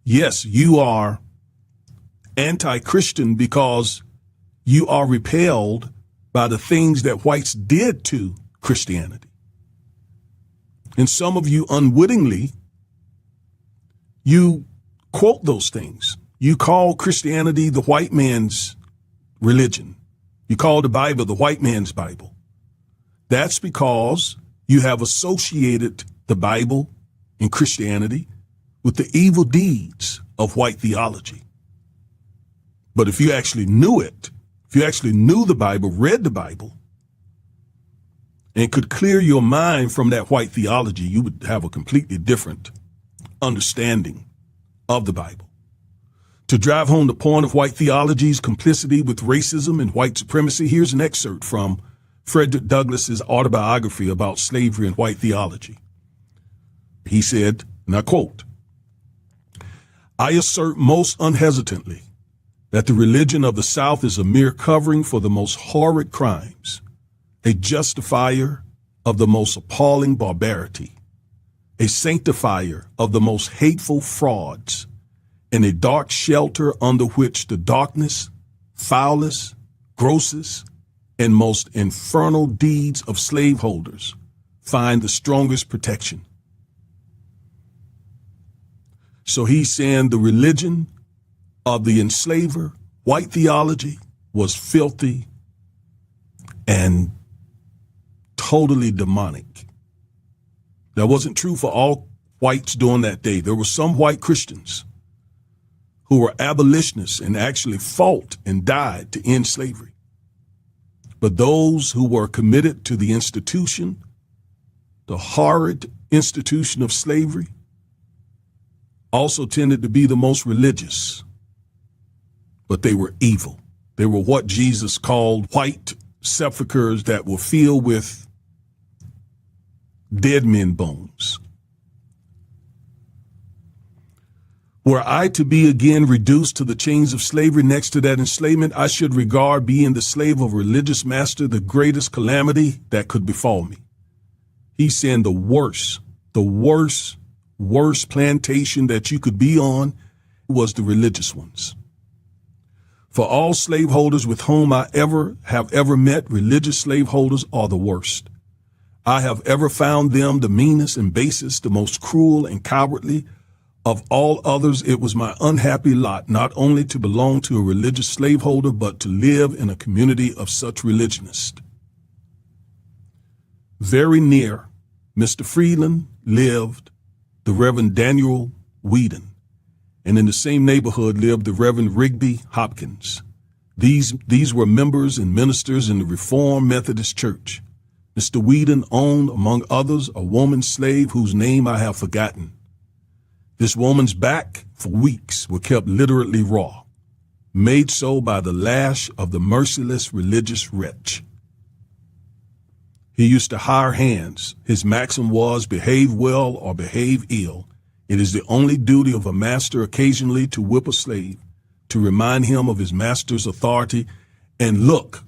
yes, you are anti-Christian because you are repelled by the things that whites did to Christianity. And some of you unwittingly, you quote those things. You call Christianity the white man's religion. You call the Bible the white man's Bible. That's because you have associated the Bible and Christianity with the evil deeds of white theology. But if you actually knew it, if you actually knew the Bible, read the Bible, and could clear your mind from that white theology, you would have a completely different understanding of the Bible. To drive home the point of white theology's complicity with racism and white supremacy, here's an excerpt from Frederick Douglass's autobiography about slavery and white theology. He said, and I quote, "I assert most unhesitantly that the religion of the South is a mere covering for the most horrid crimes, a justifier of the most appalling barbarity, a sanctifier of the most hateful frauds, and a dark shelter under which the darkness, foulest, grossest, and most infernal deeds of slaveholders find the strongest protection." So he's saying the religion of the enslaver, white theology, was filthy and totally demonic. That wasn't true for all whites during that day. There were some white Christians who were abolitionists and actually fought and died to end slavery. But those who were committed to the institution, the horrid institution of slavery, also tended to be the most religious. But they were evil. They were what Jesus called white sepulchres that were filled with dead men bones. Were I to be again reduced to the chains of slavery next to that enslavement, I should regard being the slave of a religious master the greatest calamity that could befall me. He's saying the worst plantation that you could be on was the religious ones. For all slaveholders with whom I have ever met, religious slaveholders are the worst. I have ever found them the meanest and basest, the most cruel and cowardly. Of all others, it was my unhappy lot not only to belong to a religious slaveholder, but to live in a community of such religionists. Very near Mr. Freeland lived the Reverend Daniel Whedon, and in the same neighborhood lived the Reverend Rigby Hopkins. These were members and ministers in the Reformed Methodist Church. Mr. Whedon owned, among others, a woman slave whose name I have forgotten. This woman's back for weeks were kept literally raw, made so by the lash of the merciless religious wretch. He used to hire hands. His maxim was, behave well or behave ill. It is the only duty of a master occasionally to whip a slave, to remind him of his master's authority. And look,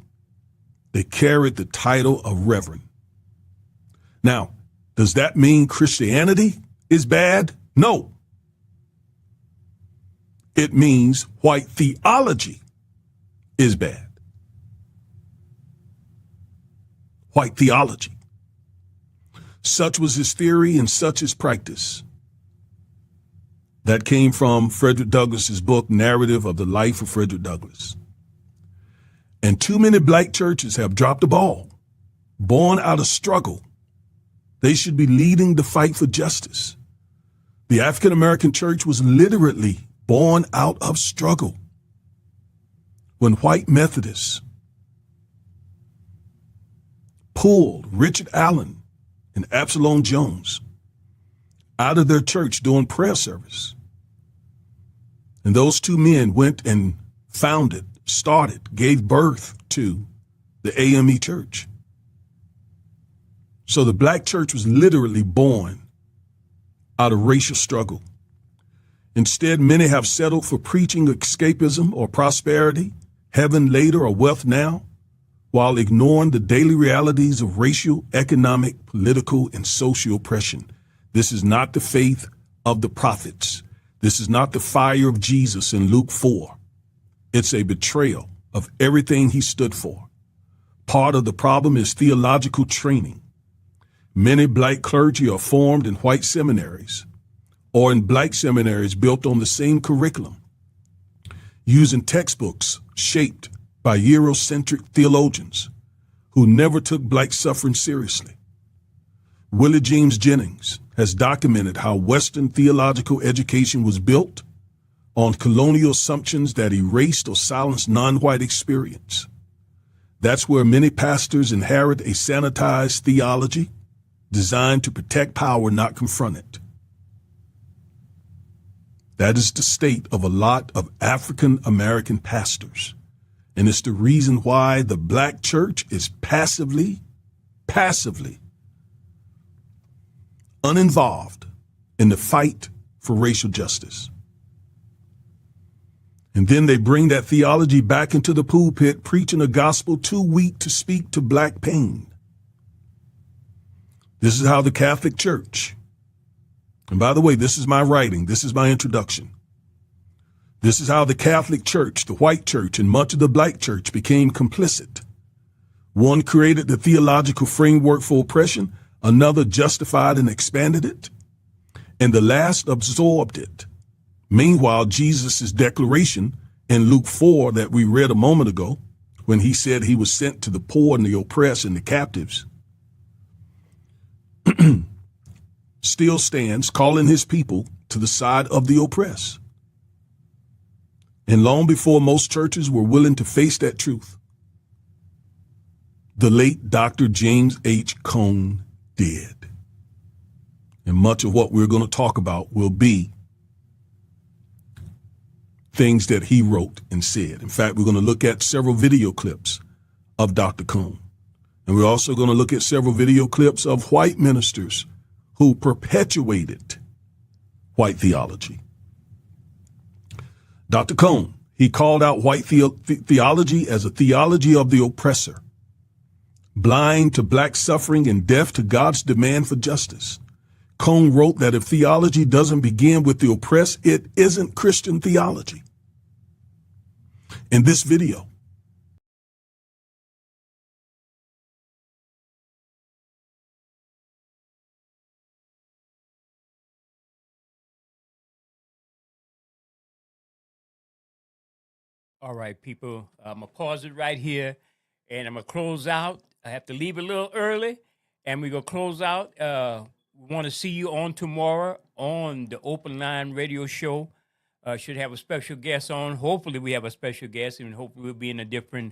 they carried the title of Reverend. Now, does that mean Christianity is bad? No. It means white theology is bad. White theology. Such was his theory and such his practice. That came from Frederick Douglass's book, Narrative of the Life of Frederick Douglass. And too many black churches have dropped the ball, born out of struggle. They should be leading the fight for justice. The African American church was literally born out of struggle. When white Methodists pulled Richard Allen and Absalom Jones out of their church during prayer service, and those two men went and gave birth to the AME church. So the black church was literally born out of racial struggle. Instead, many have settled for preaching escapism or prosperity, heaven later or wealth now, while ignoring the daily realities of racial, economic, political, and social oppression. This is not the faith of the prophets. This is not the fire of Jesus in Luke 4. It's a betrayal of everything he stood for. Part of the problem is theological training. Many black clergy are formed in white seminaries or in black seminaries built on the same curriculum, using textbooks shaped by Eurocentric theologians who never took black suffering seriously. Willie James Jennings has documented how Western theological education was built on colonial assumptions that erased or silenced non-white experience. That's where many pastors inherit a sanitized theology designed to protect power, not confront it. That is the state of a lot of African American pastors. And it's the reason why the black church is passively uninvolved in the fight for racial justice. And then they bring that theology back into the pulpit, preaching a gospel too weak to speak to black pain. This is how the Catholic Church, and by the way, this is my writing, this is my introduction. This is how the Catholic Church, the white church, and much of the black church became complicit. One created the theological framework for oppression, another justified and expanded it, and the last absorbed it. Meanwhile, Jesus' declaration in Luke 4 that we read a moment ago, when he said he was sent to the poor and the oppressed and the captives, still stands, calling his people to the side of the oppressed. And long before most churches were willing to face that truth, the late Dr. James H. Cone did. And much of what we're going to talk about will be things that he wrote and said. In fact, we're going to look at several video clips of Dr. Cone. And we're also going to look at several video clips of white ministers who perpetuated white theology. Dr. Cone, he called out white theology as a theology of the oppressor, blind to black suffering and deaf to God's demand for justice. Cone wrote that if theology doesn't begin with the oppressed, it isn't Christian theology. In this video, All right, people, I'm going to pause it right here, and I'm going to close out. I have to leave a little early, and we're going to close out. We want to see you on tomorrow on the Open Line Radio Show. Should have a special guest on. Hopefully, we have a special guest, and hopefully we'll be in a different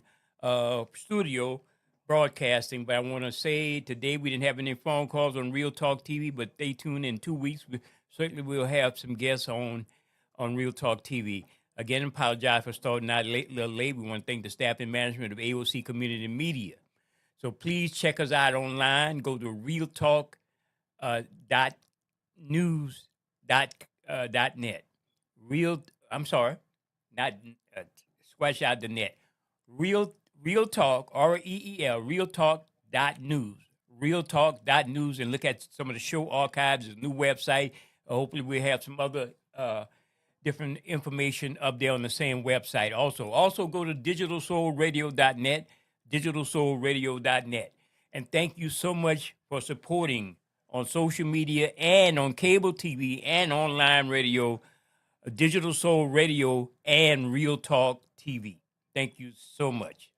studio broadcasting. But I want to say today we didn't have any phone calls on Real Talk TV, but stay tuned in 2 weeks. Certainly, we'll have some guests on Real Talk TV. Again, apologize for starting out a little late. We want to thank the staff and management of AOC Community Media. So please check us out online. Go to realtalk.news.net. Scratch out the net. Real Talk, REEL, realtalk.news. Realtalk.news, and look at some of the show archives, the new website. Hopefully we'll have some other different information up there on the same website. Also go to digitalsoulradio.net, digitalsoulradio.net. And thank you so much for supporting on social media and on cable TV and online radio, Digital Soul Radio and Real Talk TV. Thank you so much.